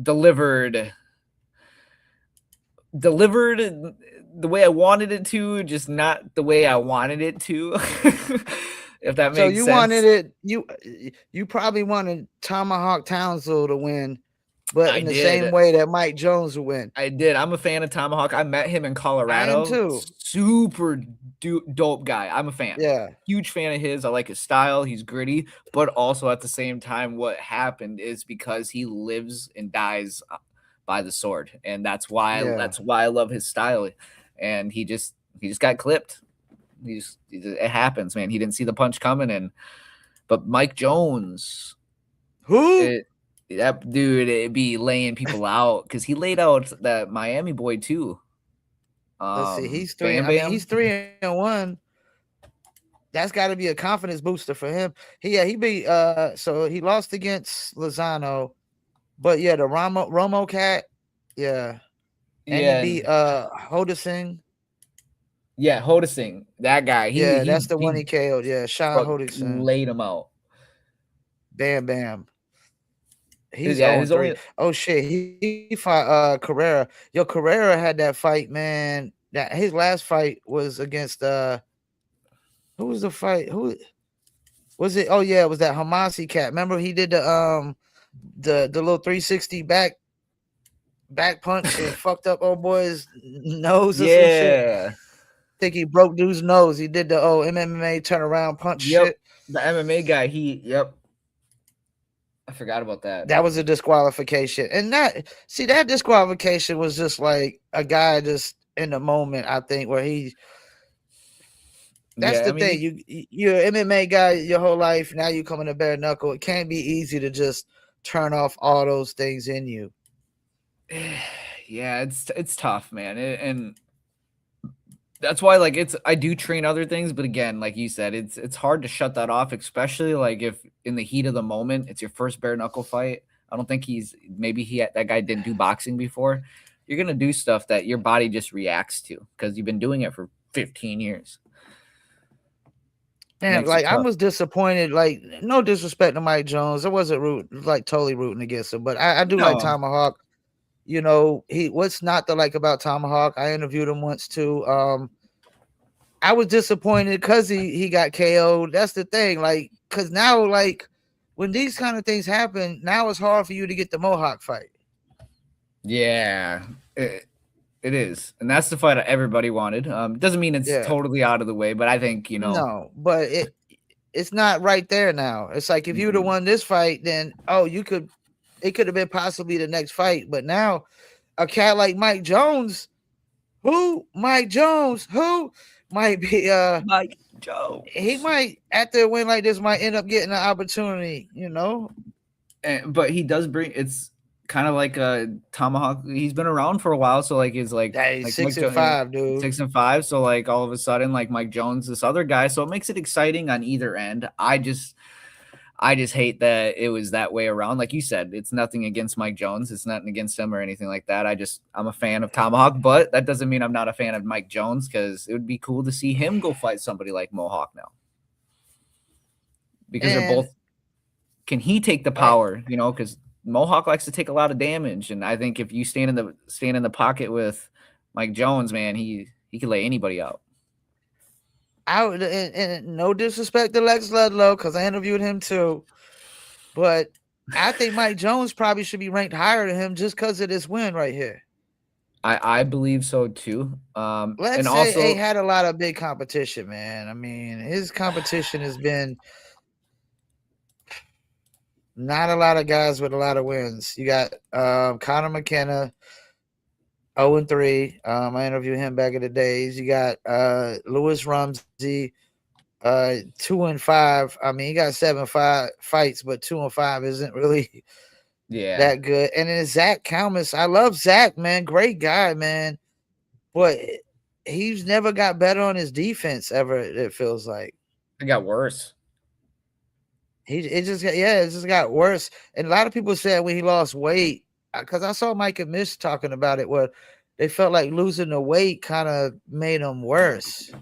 delivered the way I wanted it to, just not the way I wanted it to. If that makes sense. So you wanted it. You probably wanted Tomahawk Townsville to win. But in the same way that Mike Jones will win. I did. I'm a fan of Tomahawk. I met him in Colorado. I am too. Super dope guy. I'm a fan. Yeah. Huge fan of his. I like his style. He's gritty. But also at the same time, what happened is because he lives and dies by the sword. And that's why I love his style. And he just got clipped. It happens, man. He didn't see the punch coming. But Mike Jones. Who? That dude, it'd be laying people out because he laid out that Miami boy too. Let's see. He's three. Bam I mean, he's Bam. 3-1. That's got to be a confidence booster for him. He beat so he lost against Lozano, but yeah, the Romo cat, yeah, and he Yeah, beat Hodesing. yeah, Hodesing, that guy. Yeah, He that's the one he he KO'd. Yeah, Sean Hodesing. laid him out. Bam Bam. He's Yeah, 0 his 3. only Oh shit, he fought Carrera. Yo, Carrera had that fight, man. That his last fight was against who was the fight? Who was it? Oh yeah, it was that Hamasi cat. Remember he did the little 360 back punch and fucked up old boy's nose or some shit. yeah. I think he broke dude's nose. He did the MMA turnaround punch Yep, shit. the MMA guy. Yep. I forgot about that. That was a disqualification. And that disqualification was just like a guy just in the moment, I think, where that's Yeah, I the mean, thing. You're an MMA guy your whole life. Now you coming to bare knuckle. It can't be easy to just turn off all those things in you. yeah, it's tough, man, and that's why like I do train other things, but again, like you said, it's hard to shut that off, especially like if in the heat of the moment it's your first bare knuckle fight. I don't think that guy didn't do boxing before. You're gonna do stuff that your body just reacts to because you've been doing it for 15 years. Man, Makes it like I tough. was disappointed. Like no disrespect to Mike Jones, I wasn't totally rooting against him, but I do like No, Tomahawk. You know, what's not to like about Tomahawk? I interviewed him once too. I was disappointed because he got KO'd. That's the thing, like, because now, like, when these kind of things happen, now it's hard for you to get the Mohawk fight. yeah, it is, and that's the fight everybody wanted. Doesn't mean it's Yeah, totally out of the way, but I think no, but it's not right there now. It's like if you'd have won this fight, then it could have been possibly the next fight. But now a cat like Mike Jones, who might be Mike Jones. he might after a win like this might end up getting an opportunity, But he does bring it's kind of like a Tomahawk. He's been around for a while, so like he's like That he's Mike 6-5, dude. 6-5. So like all of a sudden, like Mike Jones, this other guy. So it makes it exciting on either end. I just hate that it was that way around. Like you said, it's nothing against Mike Jones. It's nothing against him or anything like that. I'm a fan of Tomahawk, but that doesn't mean I'm not a fan of Mike Jones because it would be cool to see him go fight somebody like Mohawk now. Because they're both. Can he take the power? Because Mohawk likes to take a lot of damage, and I think if you stand in the pocket with Mike Jones, man, he can lay anybody out. I would, and no disrespect to Lex Ludlow because I interviewed him too, but I think Mike Jones probably should be ranked higher than him just because of this win right here. I believe so too. Lex and also had a lot of big competition, man. I mean, his competition has been not a lot of guys with a lot of wins. You got Conor McKenna, 0-3. I interviewed him back in the days. You got Lewis Rumsey, 2-5. I mean, he got 5 fights, but 2-5 isn't really that good. And then Zach Kalmus. I love Zach, man. Great guy, man. But he's never got better on his defense ever, it feels like. It got worse. It just got worse. And a lot of people said when he lost weight, because I saw Mike and Mish talking about it, where they felt like losing the weight kind of made him worse.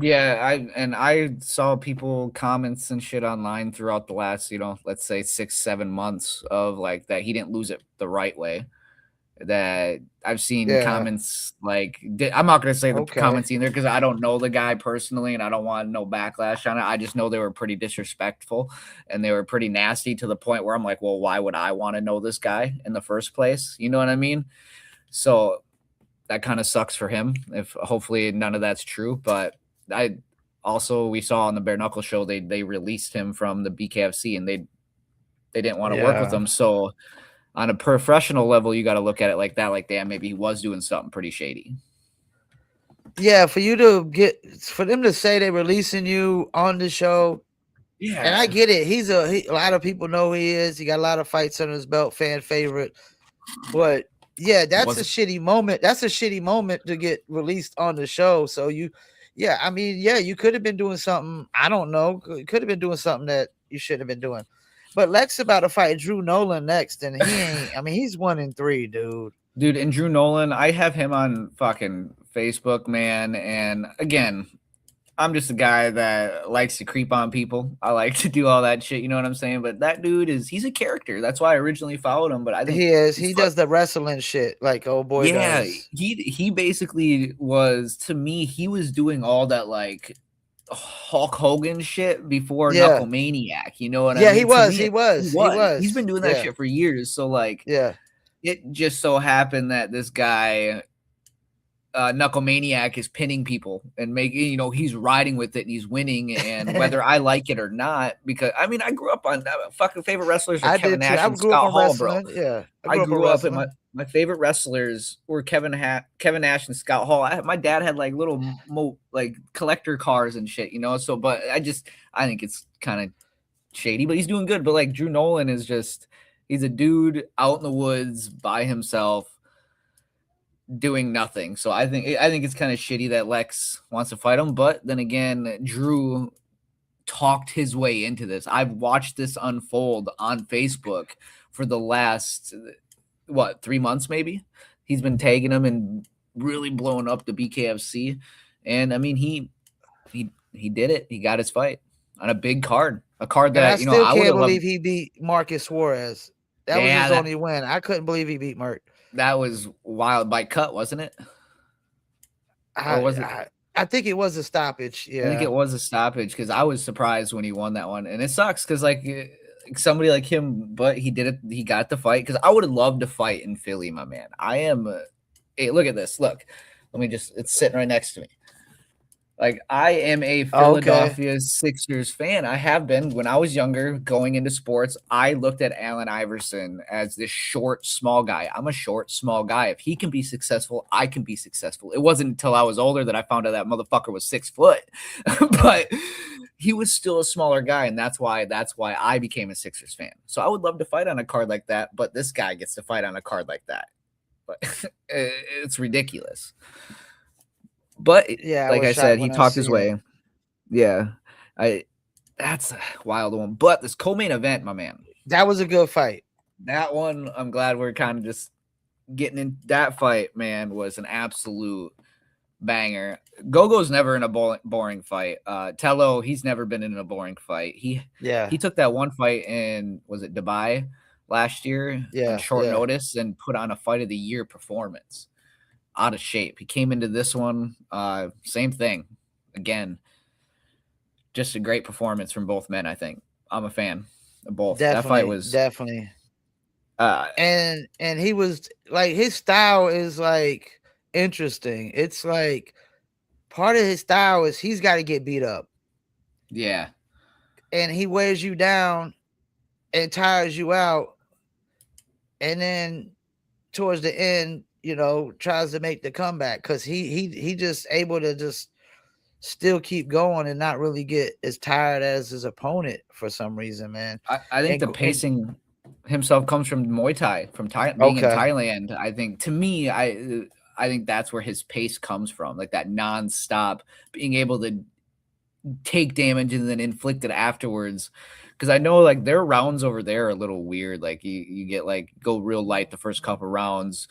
Yeah, I saw people comments and shit online throughout the last, let's say 6-7 months of like that he didn't lose it the right way. That I've seen comments like I'm not gonna say the comments either because I don't know the guy personally and I don't want no backlash on it. I just know they were pretty disrespectful and they were pretty nasty to the point where I'm like, well, why would I want to know this guy in the first place? You know what I mean? So that kind of sucks for him. If hopefully none of that's true, but we saw on the Bare Knuckle show they released him from the BKFC and they didn't want to work with him. So on a professional level, you got to look at it like that. Like, damn, maybe he was doing something pretty shady. Yeah, for them to say they're releasing you on the show, And I Yeah. get it. A lot of people know who he is. He got a lot of fights under his belt, fan favorite. But yeah, that's a shitty moment. That's a shitty moment to get released on the show. So yeah, I mean, yeah, you could have been doing something. I don't know. Could have been doing something that you shouldn't have been doing. But Lex about to fight Drew Nolan next, and he ain't. I mean, he's 1-3, dude. Dude, and Drew Nolan, I have him on fucking Facebook, man. And again, I'm just a guy that likes to creep on people. I like to do all that shit. You know what I'm saying? But that dude he's a character. That's why I originally followed him. But I think He is. He does the wrestling shit like old boy does. He basically was, to me, he was doing all that like Hulk Hogan shit before Knuckle Maniac. You know what I mean? He was. He was. He's been doing that shit for years. So like, it just so happened that this guy, Knuckle Maniac, is pinning people and making, he's riding with it and he's winning. And whether I like it or not, because I mean, I grew up on fucking favorite wrestlers like Kevin Nash and Scott Hall, bro. Yeah, I grew up and my favorite wrestlers were Kevin Nash and Scott Hall. My dad had like little like collector cars and shit, So, but I think it's kind of shady, but he's doing good. But like Drew Nolan is he's a dude out in the woods by himself, doing nothing. So I think it's kind of shitty that Lex wants to fight him. But then again, Drew talked his way into this. I've watched this unfold on Facebook for the last 3 months maybe. He's been tagging him and really blowing up the BKFC. And I mean, he did it. He got his fight on a big card. A card that, I still can't believe he beat Marcus Suarez. That was his only win. I couldn't believe he beat Merck. That was wild by cut, wasn't it? I think it was a stoppage. Yeah, I think it was a stoppage because I was surprised when he won that one, and it sucks because like somebody like him, but he did it. He got the fight because I would have loved to fight in Philly, my man. I am. Hey, look at this. Look, it's sitting right next to me. Like, I am a Philadelphia Sixers fan. I have been. When I was younger, going into sports, I looked at Allen Iverson as this short, small guy. I'm a short, small guy. If he can be successful, I can be successful. It wasn't until I was older that I found out that motherfucker was 6 foot. But he was still a smaller guy, and that's why I became a Sixers fan. So I would love to fight on a card like that, but this guy gets to fight on a card like that. But it's ridiculous. But yeah, like I said, he talked his way. Yeah, that's a wild one. But this co-main event, my man, that was a good fight. That one, I'm glad we're kind of just getting in. That fight, man, was an absolute banger. Gogo's never in a boring fight. Tello, he's never been in a boring fight. He took that one fight in, was it Dubai last year? On short notice, and put on a fight of the year performance. Out of shape. He came into this one, same thing. Again, just a great performance from both men, I think. I'm a fan of both. That fight was definitely. And he was like, his style is like interesting. It's like part of his style is he's got to get beat up. Yeah. And he wears you down and tires you out. And then towards the end, tries to make the comeback because he just able to just still keep going and not really get as tired as his opponent for some reason, man. I think the pacing himself comes from Muay Thai, from being in Thailand. I think, to me, I think that's where his pace comes from, like that nonstop, being able to take damage and then inflict it afterwards. Because I know like their rounds over there are a little weird. Like you get like go real light the first couple rounds.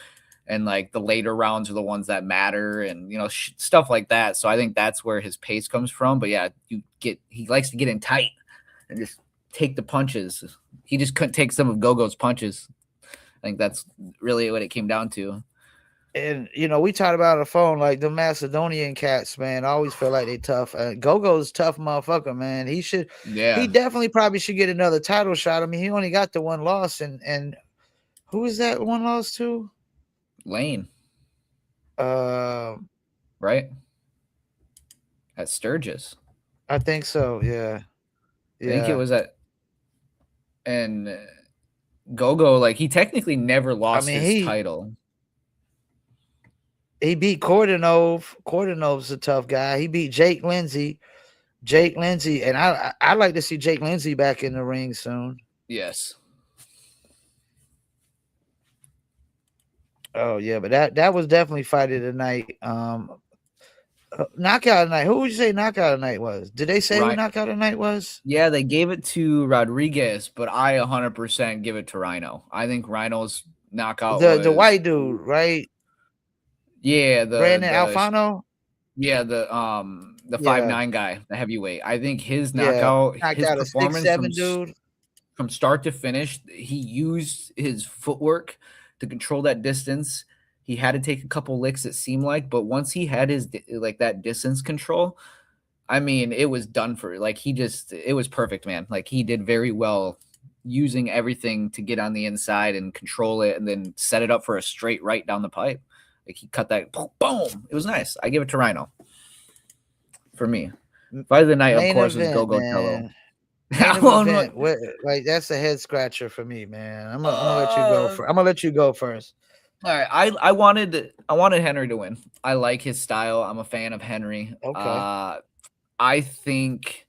And like the later rounds are the ones that matter, and stuff like that. So I think that's where his pace comes from. But yeah, he likes to get in tight and just take the punches. He just couldn't take some of Gogo's punches. I think that's really what it came down to. And we talked about on the phone, like the Macedonian cats, man. I always feel like they tough. Gogo's tough motherfucker, man. He definitely probably should get another title shot. I mean, he only got the one loss, and who is that one loss to? Lane. Right? At Sturgis. I think so, yeah. I think it was at, and Gogo, like, he technically never lost his title. He beat Kordanov. Kordanov's a tough guy. He beat Jake Lindsay. Jake Lindsey, and I like to see Jake Lindsey back in the ring soon. Yes. Oh yeah, but that was definitely fight of the night. Knockout of the night. Who would you say knockout of the night was? Did they say who Right. knockout of the night was? Yeah, they gave it to Rodriguez, but I 100% give it to Rhino. I think Rhino's knockout The was, white dude, right? yeah, Brandon Alfano. the Yeah, 5'9" guy, the heavyweight. I think his yeah. knockout, Knocked his out a six performance seven dude. from start to finish, he used his footwork to control that distance. He had to take a couple licks, it seemed like, but once he had his like that distance control, I mean, it was done for. Like it was perfect, man. Like he did very well using everything to get on the inside and control it, and then set it up for a straight right down the pipe. Like he cut that, boom. It was nice. I give it to Rhino. For me, fight of the night, of Main course, was event, Gogo man. Main event. What, like that's a head scratcher for me, man. I'm gonna let you go. I'm gonna let you go first. All right, I wanted Henry to win. I like his style. I'm a fan of Henry. Okay. I think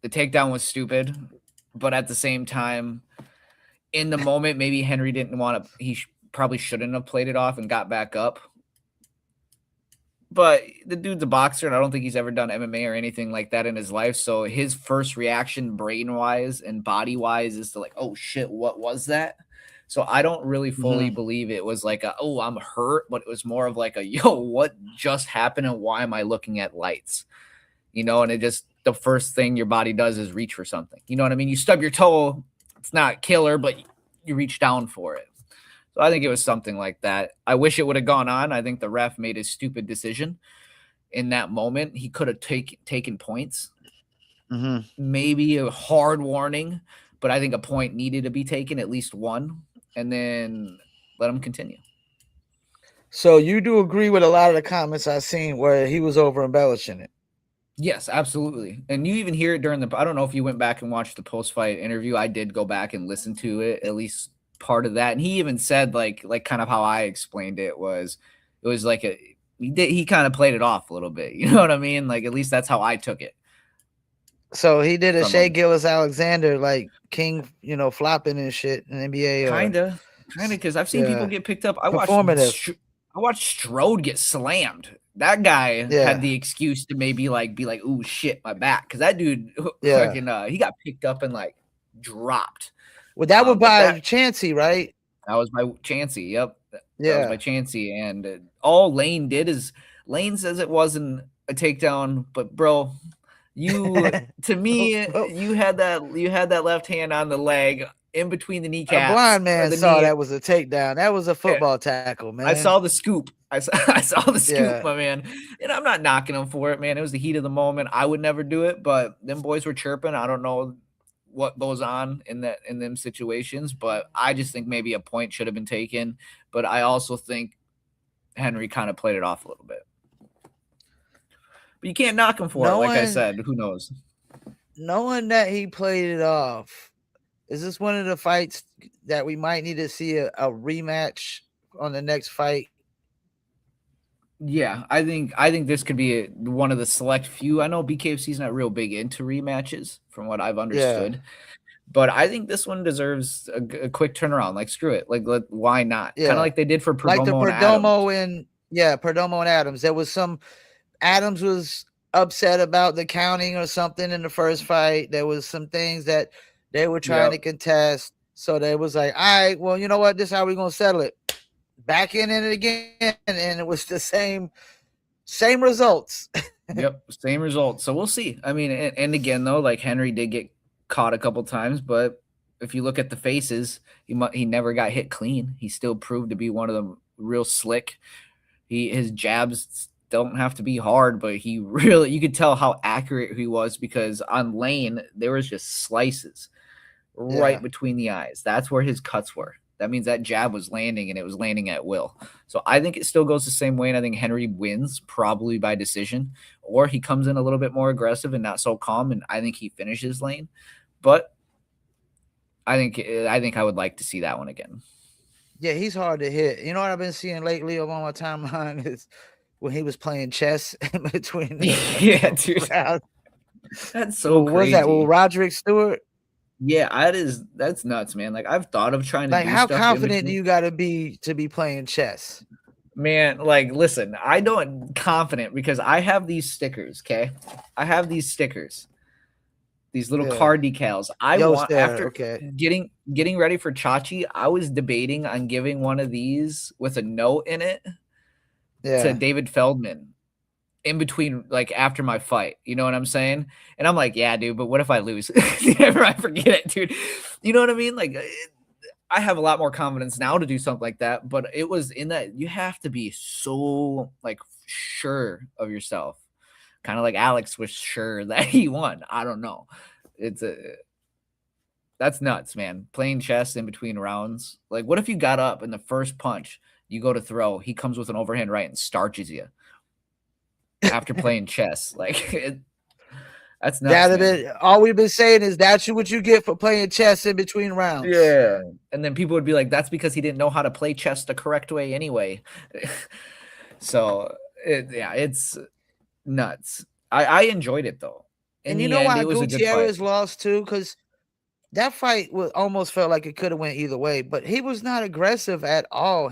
the takedown was stupid, but at the same time, in the moment, maybe Henry didn't want to. Probably shouldn't have played it off and got back up. But the dude's a boxer, and I don't think he's ever done MMA or anything like that in his life. So his first reaction, brain wise and body wise, is to like, "Oh shit, what was that?" So I don't really fully believe it was like "Oh, I'm hurt," but it was more of like "Yo, what just happened, and why am I looking at lights?" And it just, the first thing your body does is reach for something. You know what I mean? You stub your toe, it's not killer, but you reach down for it. So I think it was something like that. I wish it would have gone on. I think the ref made a stupid decision in that moment. He could have taken points, maybe a hard warning, but I think a point needed to be taken, at least one, and then let him continue. So you do agree with a lot of the comments I've seen where he was over embellishing it? Yes, absolutely. And you even hear it during I don't know if you went back and watched the post-fight interview. I did go back and listen to it, at least part of that. And he even said like kind of how I explained it was like he kind of played it off a little bit. You know what I mean? Like at least that's how I took it. So he did a Shea Gillis Alexander like King, flopping and shit in NBA. Kinda, because I've seen people get picked up. I watched Strode get slammed. That guy had the excuse to maybe be like, "Ooh, shit, my back," because that dude, fucking, he got picked up and like dropped. Well, that was by Chansey, right? That was by Chansey. Yep, that was by Chansey, and all Lane did is Lane says it wasn't a takedown, but bro, to me, you had that left hand on the leg, in between the kneecaps. A blind man saw that was a takedown. That was a football tackle, man. I saw the scoop. I saw the scoop, my man. And I'm not knocking him for it, man. It was the heat of the moment. I would never do it, but them boys were chirping. I don't know what goes on in them situations, but I just think maybe a point should have been taken. But I also think Henry kind of played it off a little bit. But you can't knock him for it. Like I said, who knows? Knowing that he played it off, is this one of the fights that we might need to see a rematch on the next fight? Yeah, I think this could be one of the select few. I know BKFC is not real big into rematches, from what I've understood, but I think this one deserves a quick turnaround. Like screw it, like why not? Kind of like they did for Perdomo, like the Perdomo Perdomo and Adams. There was Adams was upset about the counting or something in the first fight. There was some things that they were trying to contest. So they was like, all right, well, you know what? This is how we're going to settle it. Back in it again. And it was the same results. Yep. Same results. So we'll see. I mean, and again, though, like Henry did get caught a couple times, but if you look at the faces, he never got hit clean. He still proved to be one of them real slick. His jabs don't have to be hard, but you could tell how accurate he was, because on Lane, there was just slices right between the eyes. That's where his cuts were. That means that jab was landing, and it was landing at will. So I think it still goes the same way, and I think Henry wins probably by decision, or he comes in a little bit more aggressive and not so calm, and I think he finishes Lane. But I think I would like to see that one again. Yeah, he's hard to hit. You know what I've been seeing lately on my timeline is when he was playing chess in between Yeah, dude. rounds. That's so What was that? Well, crazy. Roderick Stewart. Yeah, that's nuts, man. Like I've thought of trying to Like, do how stuff in confident do between. you got to be playing chess? Man, like listen, I don't confident because I have these stickers, okay? I have these stickers. These little Yeah. card decals. I Yo's want there. after Okay. getting ready for Chachi, I was debating on giving one of these with a note in it to Yeah. David Feldman in between, like after my fight. You know what I'm saying? And I'm like, yeah, dude, but what if I lose? I forget it, dude. You know what I mean? Like I have a lot more confidence now to do something like that, but it was in that you have to be so like sure of yourself. Kind of like Alex was sure that he won. I don't know. It's a That's nuts, man. Playing chess in between rounds. Like, what if you got up in the first punch, you go to throw, he comes with an overhand right and starches you after playing chess? Like, that's nuts, That have man. been all we've been saying is that's what you get for playing chess in between rounds. Yeah. And then people would be like, that's because he didn't know how to play chess the correct way anyway. So, it's nuts. I enjoyed it, though. In And you the know end, why it was a good fight. Gutierrez lost too? Because that fight almost felt like it could have went either way, but he was not aggressive at all.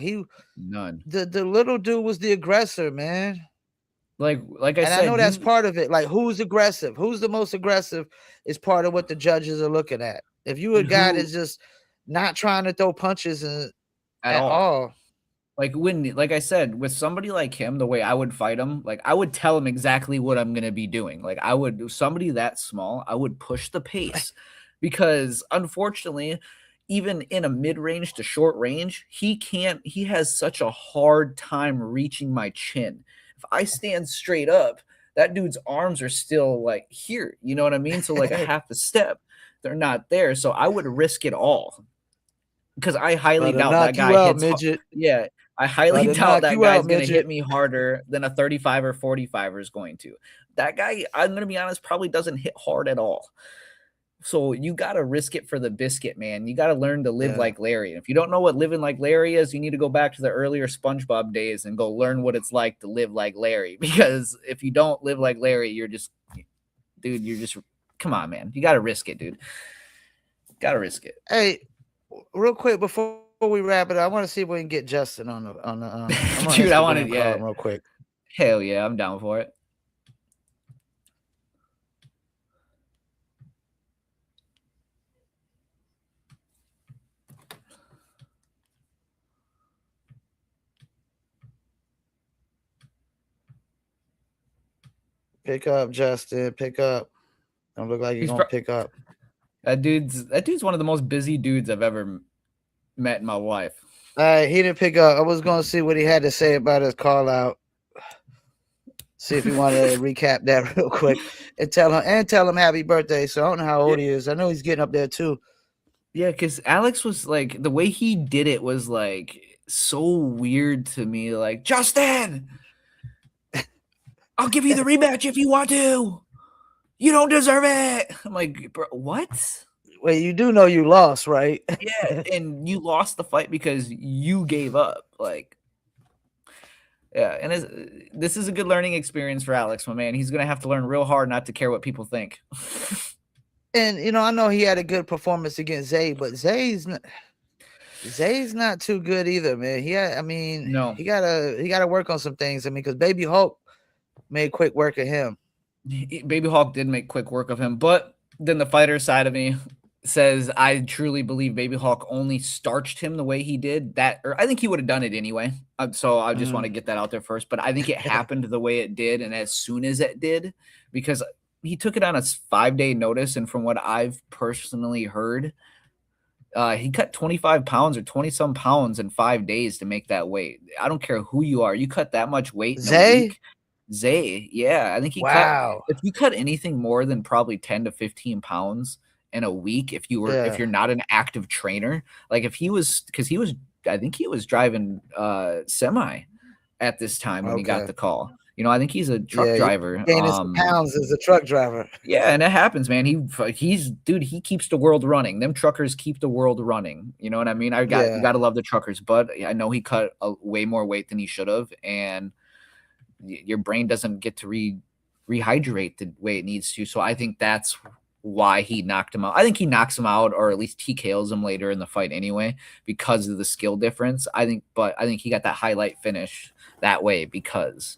None. The little dude was the aggressor, man. Like I And I know said, that's part of it. Like, who's aggressive? Who's the most aggressive is part of what the judges are looking at. If you a guy that's just not trying to throw punches at at all. Like I said, with somebody like him, the way I would fight him, like I would tell him exactly what I'm gonna be doing. Like I would somebody that small, I would push the pace because unfortunately, even in a mid-range to short range, he has such a hard time reaching my chin. If I stand straight up, that dude's arms are still like here, you know what I mean? So like a half a step, they're not there. So I would risk it all because I highly Better doubt that knock you guy out, hits. midget. Yeah, I highly Better doubt knock that you out, guy's going to hit midget. me harder than a 35 or 45er is going to. That guy, I'm going to be honest, probably doesn't hit hard at all. So you got to risk it for the biscuit, man. You got to learn to live like Larry. And if you don't know what living like Larry is, you need to go back to the earlier SpongeBob days and go learn what it's like to live like Larry. Because if you don't live like Larry, you're just come on, man. You got to risk it, dude. Got to risk it. Hey, real quick before we wrap it up, I want to see if we can get Justin on the dude. I want to, yeah, real quick. Hell yeah, I'm down for it. Pick up, Justin. Pick up. Don't look like you're gonna pick up. That dude's one of the most busy dudes I've ever met in my life. He didn't pick up. I was gonna see what he had to say about his call out. See if he wanted to recap that real quick and tell him happy birthday. So I don't know how old he is. I know he's getting up there too. Yeah, because Alex was like, the way he did it was like so weird to me. Like, Justin, I'll give you the rematch if you want to. You don't deserve it. I'm like, bro, what? Wait, you do know you lost, right? Yeah, and you lost the fight because you gave up. Like, yeah, and this is a good learning experience for Alex, my man. He's gonna have to learn real hard not to care what people think. And I know he had a good performance against Zay, but Zay's not too good either, man. He gotta work on some things. I mean, because Baby Hulk made quick work of him. Baby Hulk did make quick work of him, but then the fighter side of me says I truly believe Baby Hulk only starched him the way he did that, or I think he would have done it anyway. So I just want to get that out there first. But I think it happened the way it did, and as soon as it did, because he took it on a 5-day notice, and from what I've personally heard, he cut 25 pounds or 20-some pounds in 5 days to make that weight. I don't care who you are, you cut that much weight in a week. Zay, yeah, I think he cut. If you cut anything more than probably 10 to 15 pounds in a week, if you're not an active trainer, like if he was, because I think he was driving semi at this time when he got the call. I think he's a truck driver. Gaining some pounds as a truck driver. Yeah, and it happens, man. He keeps the world running. Them truckers keep the world running. You know what I mean? You got to love the truckers, but I know he cut way more weight than he should have, and your brain doesn't get to rehydrate the way it needs to. So I think that's why he knocked him out. I think he knocks him out, or at least TKOs him later in the fight anyway, because of the skill difference. I think he got that highlight finish that way because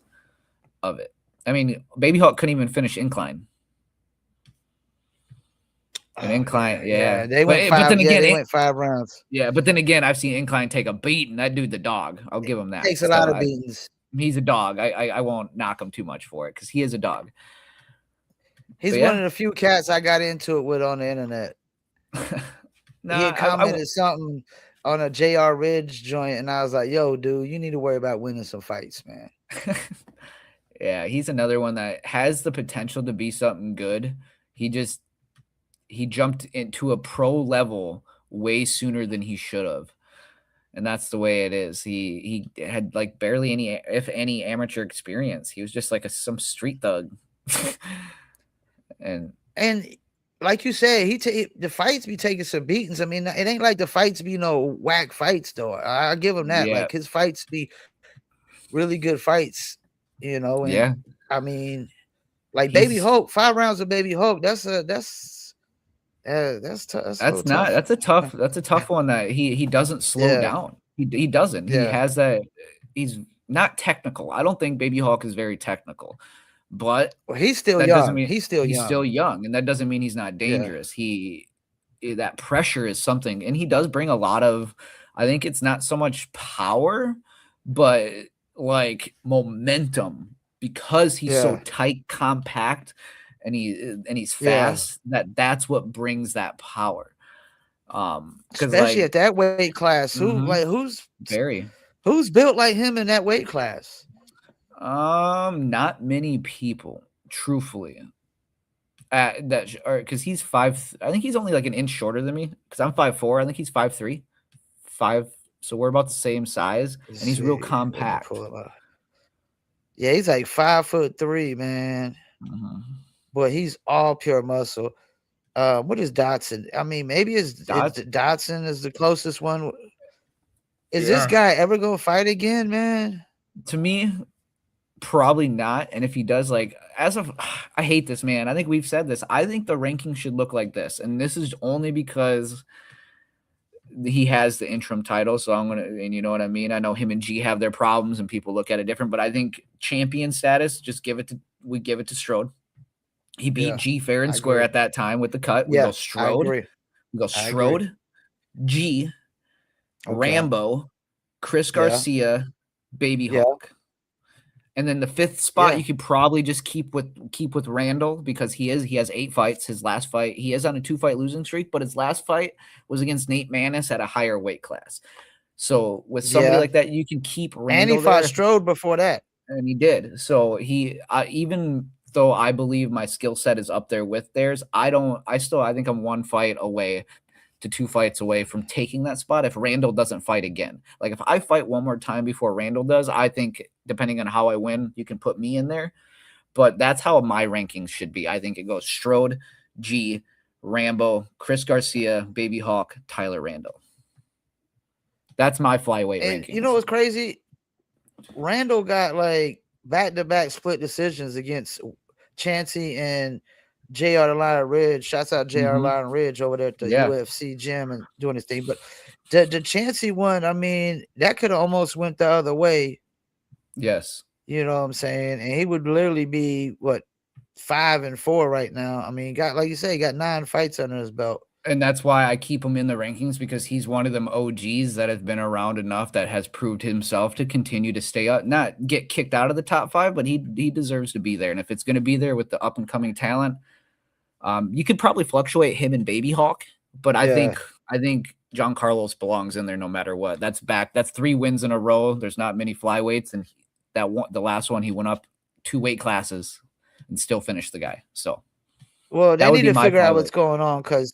of it. I mean, Baby Hawk couldn't even finish incline. An incline, yeah. They went five. But then again, they went 5 rounds. Yeah, but then again, I've seen incline take a beat, and that dude, the dog. I'll give him that. Takes a lot of beatings. He's a dog. I won't knock him too much for it because he is a dog. He's one of the few cats I got into it with on the internet. He had commented something on a JR Ridge joint, and I was like, "Yo, dude, you need to worry about winning some fights, man." Yeah, he's another one that has the potential to be something good. He jumped into a pro level way sooner than he should have. And that's the way it is. He had like barely any, if any, amateur experience. He was just like some street thug. and like you said, the fights be taking some beatings. I mean, it ain't like the fights be whack fights though. I give him that. Yeah. Like his fights be really good fights, And, yeah. I mean, like Baby Hulk, 5 rounds of Baby Hulk. That's a tough one that he doesn't slow down. He doesn't. Yeah. He has that. He's not technical. I don't think Baby Hawk is very technical, but he's still young. He's still young, and that doesn't mean he's not dangerous. That pressure is something, and he does bring a lot of. I think it's not so much power, but like momentum because he's so tight, compact. And he's fast. That's what brings that power. Especially at that weight class. Who's built like him in that weight class? Not many people, truthfully. Because he's 5. I think he's only like an inch shorter than me. Because I'm 5'4". I think he's 5'3". 5. So we're about the same size, and he's real compact. Yeah, he's like 5'3", man. But he's all pure muscle. What is Dotson? I mean, maybe Dotson is the closest one. Is this guy ever gonna fight again, man? To me, probably not. And if he does, I hate this, man. I think we've said this. I think the ranking should look like this, and this is only because he has the interim title. So and you know what I mean. I know him and G have their problems, and people look at it different. But I think champion status, we give it to Strode. He beat G fair and square at that time with the cut. We go Strode. We go Strode, G, Rambo, Chris Garcia, Baby Hawk. And then the 5th spot you could probably just keep with Randall because he has 8 fights. His last fight, he is on a 2-fight losing streak, but his last fight was against Nate Maness at a higher weight class. So with somebody like that, you can keep Randall. And he fought Strode before that. And he did. So he even though I believe my skill set is up there with theirs, I think I'm 1 fight away to 2 fights away from taking that spot if Randall doesn't fight again. Like if I fight one more time before Randall does, I think depending on how I win, you can put me in there. But that's how my rankings should be. I think it goes Strode, G, Rambo, Chris Garcia, Baby Hawk, Tyler Randall. That's my flyweight rankings. You know what's crazy? Randall got like back-to-back split decisions against Chancey and JR Lion Ridge. Shouts out JR Lion Ridge over there at the UFC gym and doing his thing. But the Chancey one, I mean, that could have almost went the other way. Yes. You know what I'm saying? And he would literally be 5-4 right now. I mean, like you say, he got 9 fights under his belt. And that's why I keep him in the rankings because he's one of them OGs that have been around enough that has proved himself to continue to stay up, not get kicked out of the top 5, but he deserves to be there. And if it's going to be there with the up and coming talent, you could probably fluctuate him and Baby Hawk, but I think John Carlos belongs in there no matter what. That's 3 wins in a row. There's not many flyweights, and the last one he went up 2 weight classes and still finished the guy. So, well, they need to figure out what's going on because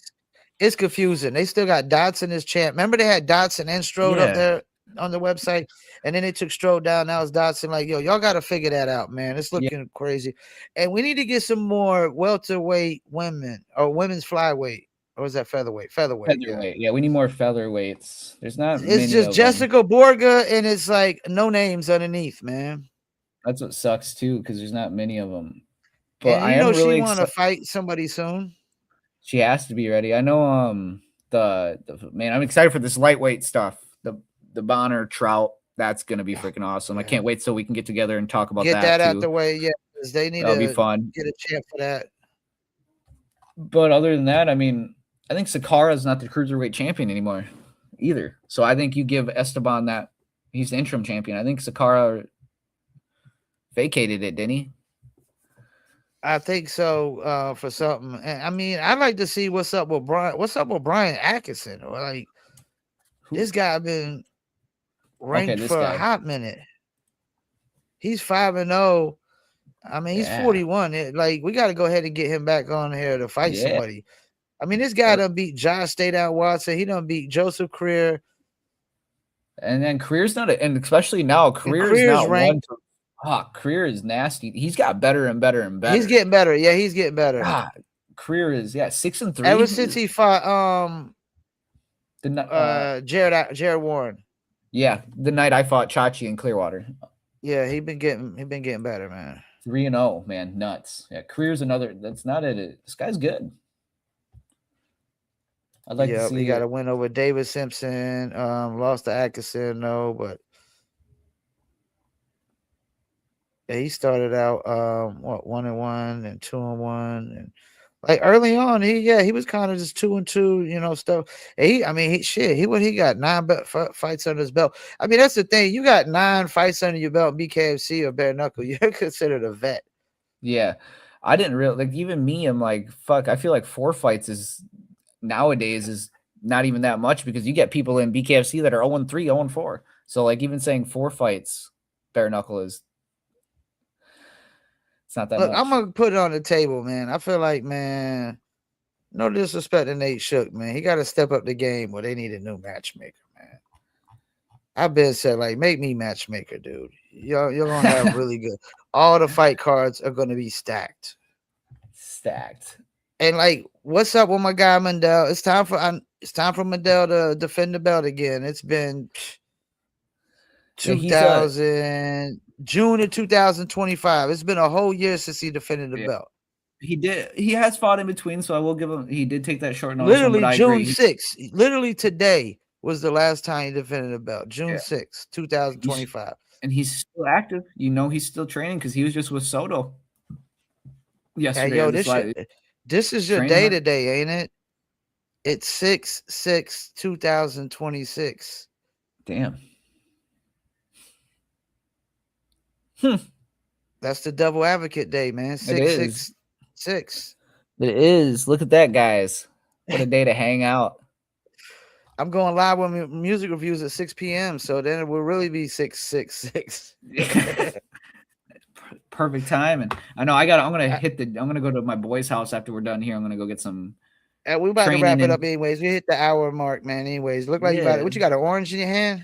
it's confusing. They still got Dotson as champ. Remember they had Dotson and Strode up there on the website, and then they took Strode down. Now it's Dotson. Like, yo, y'all got to figure that out, man. It's looking crazy. And we need to get some more welterweight women or women's flyweight. Or is that featherweight? Featherweight. Yeah, we need more featherweights. There's not. It's just Jessica Borga, and it's like no names underneath, man. That's what sucks too, because there's not many of them. But And I you am know she really want to excited. fight somebody soon. She has to be ready. I know. The man, I'm excited for this lightweight stuff. The Bonner Trout. That's gonna be freaking awesome. I Yeah. can't wait till we can get together and talk about Get that that out the too. way, yeah, because they need That'll be to fun. get a champ for that. But other than that, I mean, I think Sakara's not the cruiserweight champion anymore either. So I think you give Esteban that he's the interim champion. I think Sakara vacated it, didn't he? I think so, for something. And I mean, I'd like to see what's up with Brian Atkinson. Or like this guy been ranked this for a guy. hot minute. He's 5-0. I mean, he's 41. Like we got to go ahead and get him back on here to fight somebody. I mean, this guy done beat Josh Stay Down Watson. He done beat Joseph Creer. And then Career's not, and especially now, Career is not ranked. Career is nasty. He's got better and better and better. He's getting better. Yeah, he's getting better. Career is 6-3. Ever since he fought Jared Warren. Yeah, the night I fought Chachi in Clearwater. Yeah, he been getting better, man. 3-0, man, nuts. Yeah, Career's another. That's not it. This guy's good. I'd like to see. He got a win over David Simpson. Lost to Atkinson, no, but yeah, he started out 1-1 and 2-1, and like early on, he was kind of just 2-2, stuff. And he got 9 fights under his belt. I mean, that's the thing. You got 9 fights under your belt, BKFC or Bareknuckle, you're considered a vet. Yeah, I didn't really even me. I'm like, fuck. I feel like 4 fights is nowadays is not even that much because you get people in BKFC that are 0-3, 0-4. So like even saying 4 fights, Bareknuckle is. It's not that much. I'm gonna put it on the table, man. I feel like, man, no disrespect to Nate Shook, man. He got to step up the game where they need a new matchmaker, man. I've been said, like, make me matchmaker, dude. You're gonna have really good. All the fight cards are gonna be stacked. And like, what's up with my guy Mandel? It's time for Mandel to defend the belt again. It's been June of 2025. It's been a whole year since he defended the belt. He did. He has fought in between, so I will give him. He did take that short notice. Literally June 6th. Literally today was the last time he defended the belt. June 6th, 2025. And he's still active. He's still training because he was just with Soto yesterday. Hey, this is your day today, ain't it? It's 6/6/2026. Damn. That's the double advocate day, man. 6/6/6. It is. Look at that, guys. What a day to hang out. I'm going live with music reviews at 6 p.m. So then it will really be 6/6/6. Perfect time. And I know I'm gonna go to my boy's house after we're done here. I'm gonna go get some. We about to wrap it up anyways. We hit the hour mark, man. Anyways, look like you got it. What you got? An orange in your hand?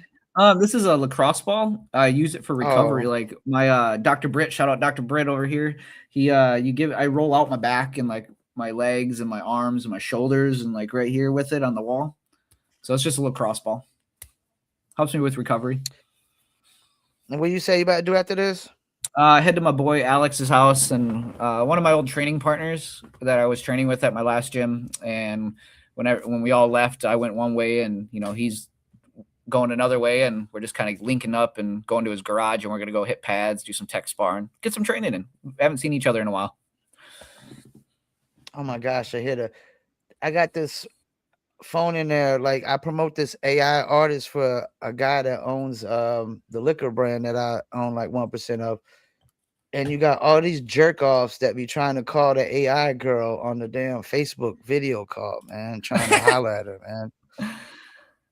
This is a lacrosse ball. I use it for recovery. Like my Dr. Britt, shout out Dr. Britt over here. I roll out my back and like my legs and my arms and my shoulders and like right here with it on the wall. So it's just a lacrosse ball. Helps me with recovery. And what you say you about to do after this? Head to my boy Alex's house and one of my old training partners that I was training with at my last gym. And when we all left, I went one way and he's going another way, and we're just kind of linking up and going to his garage, and we're gonna go hit pads, do some tech spar, and get some training in. We haven't seen each other in a while. Oh my gosh, I got this phone in there. Like I promote this AI artist for a guy that owns the liquor brand that I own like 1% of. And you got all these jerk offs that be trying to call the AI girl on the damn Facebook video call, man, trying to holler at her, man.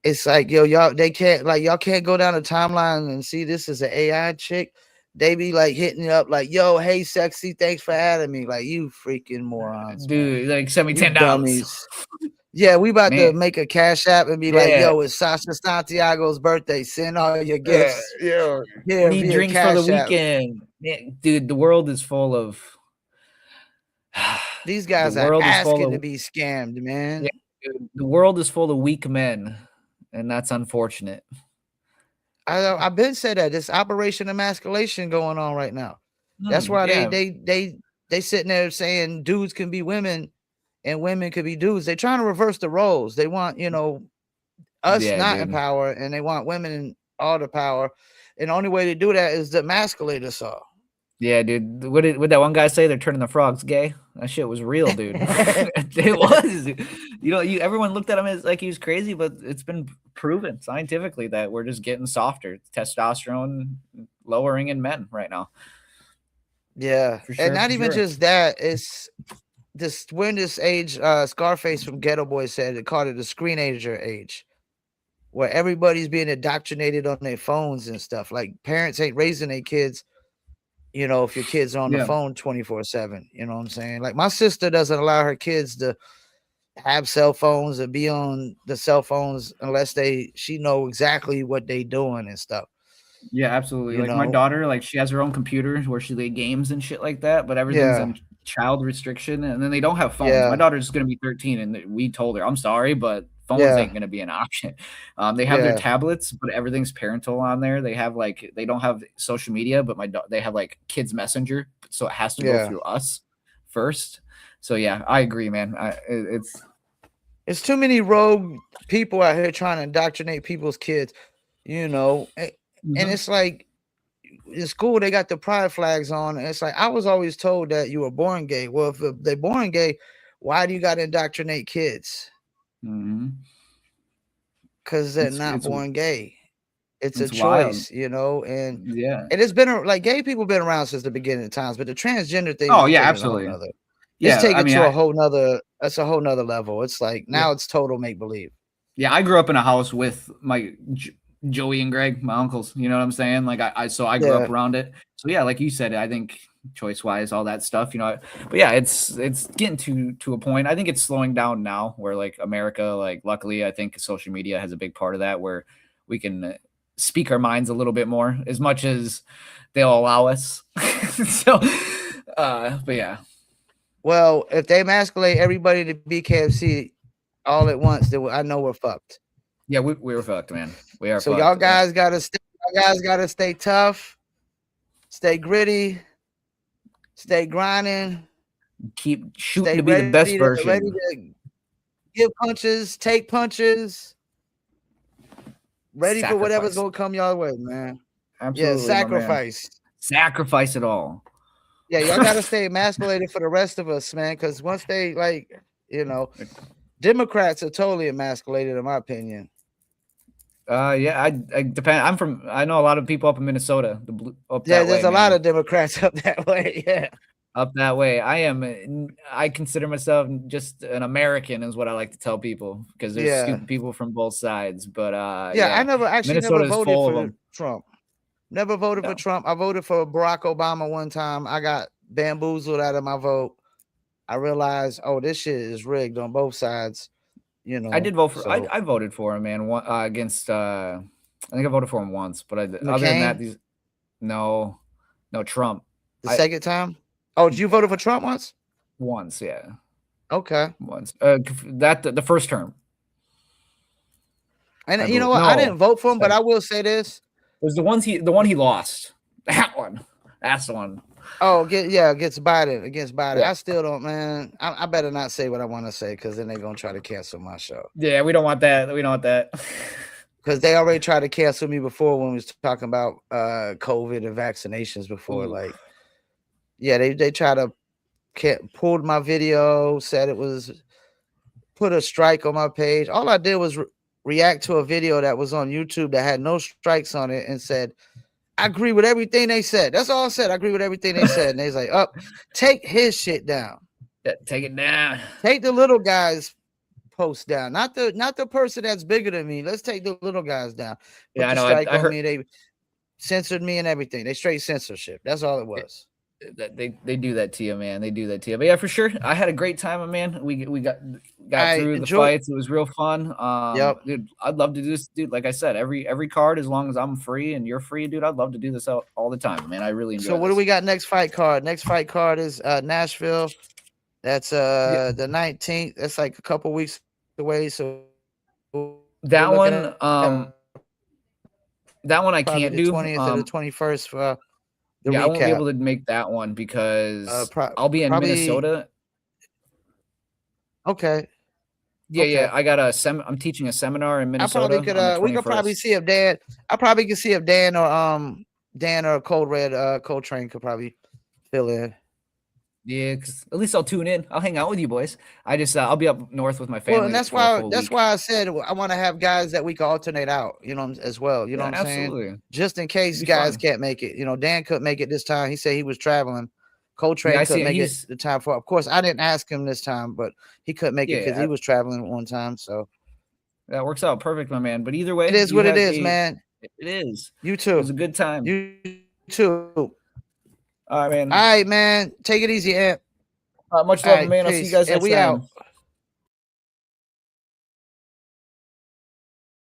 It's like, y'all can't go down the timeline and see this is an AI chick. They be like hitting it up like, yo, hey, sexy, thanks for adding me. Like, you freaking morons. Dude, man. Like, send me $10. Yeah, we about to make a cash app and be like, yo, it's Sasha Santiago's birthday. Send all your gifts. Yeah. Need drinks for the weekend. Man, dude, the world is full of... These guys are asking to be scammed, man. Yeah, dude, the world is full of weak men, and that's unfortunate. I've been said that this operation emasculation going on right now. That's why Yeah. they sitting there saying dudes can be women and women could be dudes. They're trying to reverse the roles. They want, us Yeah, not in dude. power, and they want women in all the power. And the only way to do that is to emasculate us all. Yeah, dude. What that one guy say? They're turning the frogs gay. That shit was real, dude. It was. Everyone looked at him as like he was crazy, but it's been proven scientifically that we're just getting softer. Testosterone lowering in men right now. Yeah, For and sure, not for even sure. just that. It's this when this age. Scarface from Ghetto Boy said it called it the screenager age, where everybody's being indoctrinated on their phones and stuff. Like parents ain't raising their kids. If your kids are on the Yeah. phone 24/7, you know what I'm saying? Like my sister doesn't allow her kids to have cell phones or be on the cell phones unless she know exactly what they doing and stuff. Yeah, absolutely. You Like my know? daughter, like she has her own computer where she play games and shit like that, but everything's Yeah. on child restriction, and then they don't have phones. My Yeah. daughter's gonna be 13, and we told her, "I'm sorry, but phones Yeah. ain't gonna be an option." They have their Yeah. tablets, but everything's parental on there. They don't have social media, but they have like kids messenger, so it has to go Yeah. through us first. So yeah, I agree, man. It's too many rogue people out here trying to indoctrinate people's kids, and Mhm. it's like in school they got the pride flags on, and it's like I was always told that you were born gay. Well, if they're born gay, why do you got to indoctrinate kids? Mhm. Because they're It's not it's born gay. It's a it's wild. choice, and Yeah. it's been like gay people been around since the beginning of times, but the transgender thing Oh is yeah, taking it a whole absolutely. nother. It's Yeah, I taken mean, to a whole nother. That's a whole nother level. It's like yeah. now it's total make believe. Yeah, I grew up in a house with my Joey and Greg, my uncles. You know what I'm saying? Like I grew up Yeah, around it. So yeah, like you said, I think choice wise, all that stuff. But yeah, it's getting to a point. I think it's slowing down now. Where like America, like luckily, I think social media has a big part of that. Where we can speak our minds a little bit more, as much as they'll allow us. So, but yeah. well, if they emasculate everybody to BKFC all at once, then I know we're fucked. Yeah, we're fucked, man. We are So fucked. y'all guys gotta stay tough, stay gritty, stay grinding, Keep shooting stay to be the best ready version. to give punches, take punches, ready for whatever's Sacrifice. gonna come your way, man. Yeah, Absolutely, my man. sacrifice. Sacrifice it all. Yeah, y'all gotta stay emasculated for the rest of us, man. Because once they you know, Democrats are totally emasculated, in my opinion. Yeah, I depend. I know a lot of people up in Minnesota, up Yeah, that there's way, a lot man. of Democrats up that way. Yeah. Up that way. I consider myself just an American, is what I like to tell people, because there's Yeah. stupid people from both sides. But Yeah, I yeah, never Minnesota is voted full of for them. Trump. Never voted for No, Trump. I voted for Barack Obama one time. I got bamboozled out of my vote. I realized, oh, this shit is rigged on both sides, I did vote for. So I voted for him, man. Against. I think I voted for him once, but other than that, McCain, no, no Trump. the I second time. Oh, did you voted for Trump once? once, yeah. Okay. Once. That the first term, And I you know believe. what? I No, didn't vote for him, but second. I will say this. It was the one he lost. That one. That's the one. Oh, against Biden. Against Biden. Yeah. I still don't, man. I better not say what I want to say because then they're gonna try to cancel my show. Yeah, we don't want that. We don't want that. Because they already tried to cancel me before when we was talking about COVID and vaccinations before. Ooh. Like, yeah, they try to pulled my video, said it was put a strike on my page. All I did was react to a video that was on YouTube that had no strikes on it and said, I agree with everything they said. That's all I said. I agree with everything they said. And they's like, up, take his shit down. Yeah, take it down. Take the little guy's post down. Not the person that's bigger than me. Let's take the little guys down. Put Yeah, I the know. strike I on heard me. They censored me and everything. They straight censorship. That's all it was. that they do that to you, man. They do that to you. But yeah, for sure. I had a great time, man. We got I through the enjoy. fights. It was real fun. Yep. Dude, I'd love to do this, dude. Like I said, every card, as long as I'm free and you're free, dude, I'd love to do this all the time, man. I really enjoy So what do this. we got next fight card? Next fight card is Nashville. That's Yeah, the 19th. That's like a couple weeks away. So we're looking that at one, That one I Probably can't the do. 20th or the 21st for the yeah, recap. I won't be able to make that one because I'll be in probably, Minnesota. Okay. Yeah, Okay. yeah. I got I'm teaching a seminar in Minnesota. I probably could. On the 21st. We could probably see if Dan. I probably could see if Dan or Cold Red Coltrane could probably fill in. Yeah, because at least I'll tune in. I'll hang out with you boys. I just I'll be up north with my family. Well, and that's why I said I want to have guys that we can alternate out, as well. You know what I'm saying? Just in case guys can't make it. Dan couldn't make it this time. He said he was traveling. Coltrane couldn't make it the time for. Of course, I didn't ask him this time, but he couldn't make it because he was traveling one time. So that works out perfect, my man. But either way, it is what it is, man. It is. You too. It was a good time. You too. All right, man. All right, man. Take it easy, Amp. Much love, man. Peace. I'll see you guys next time.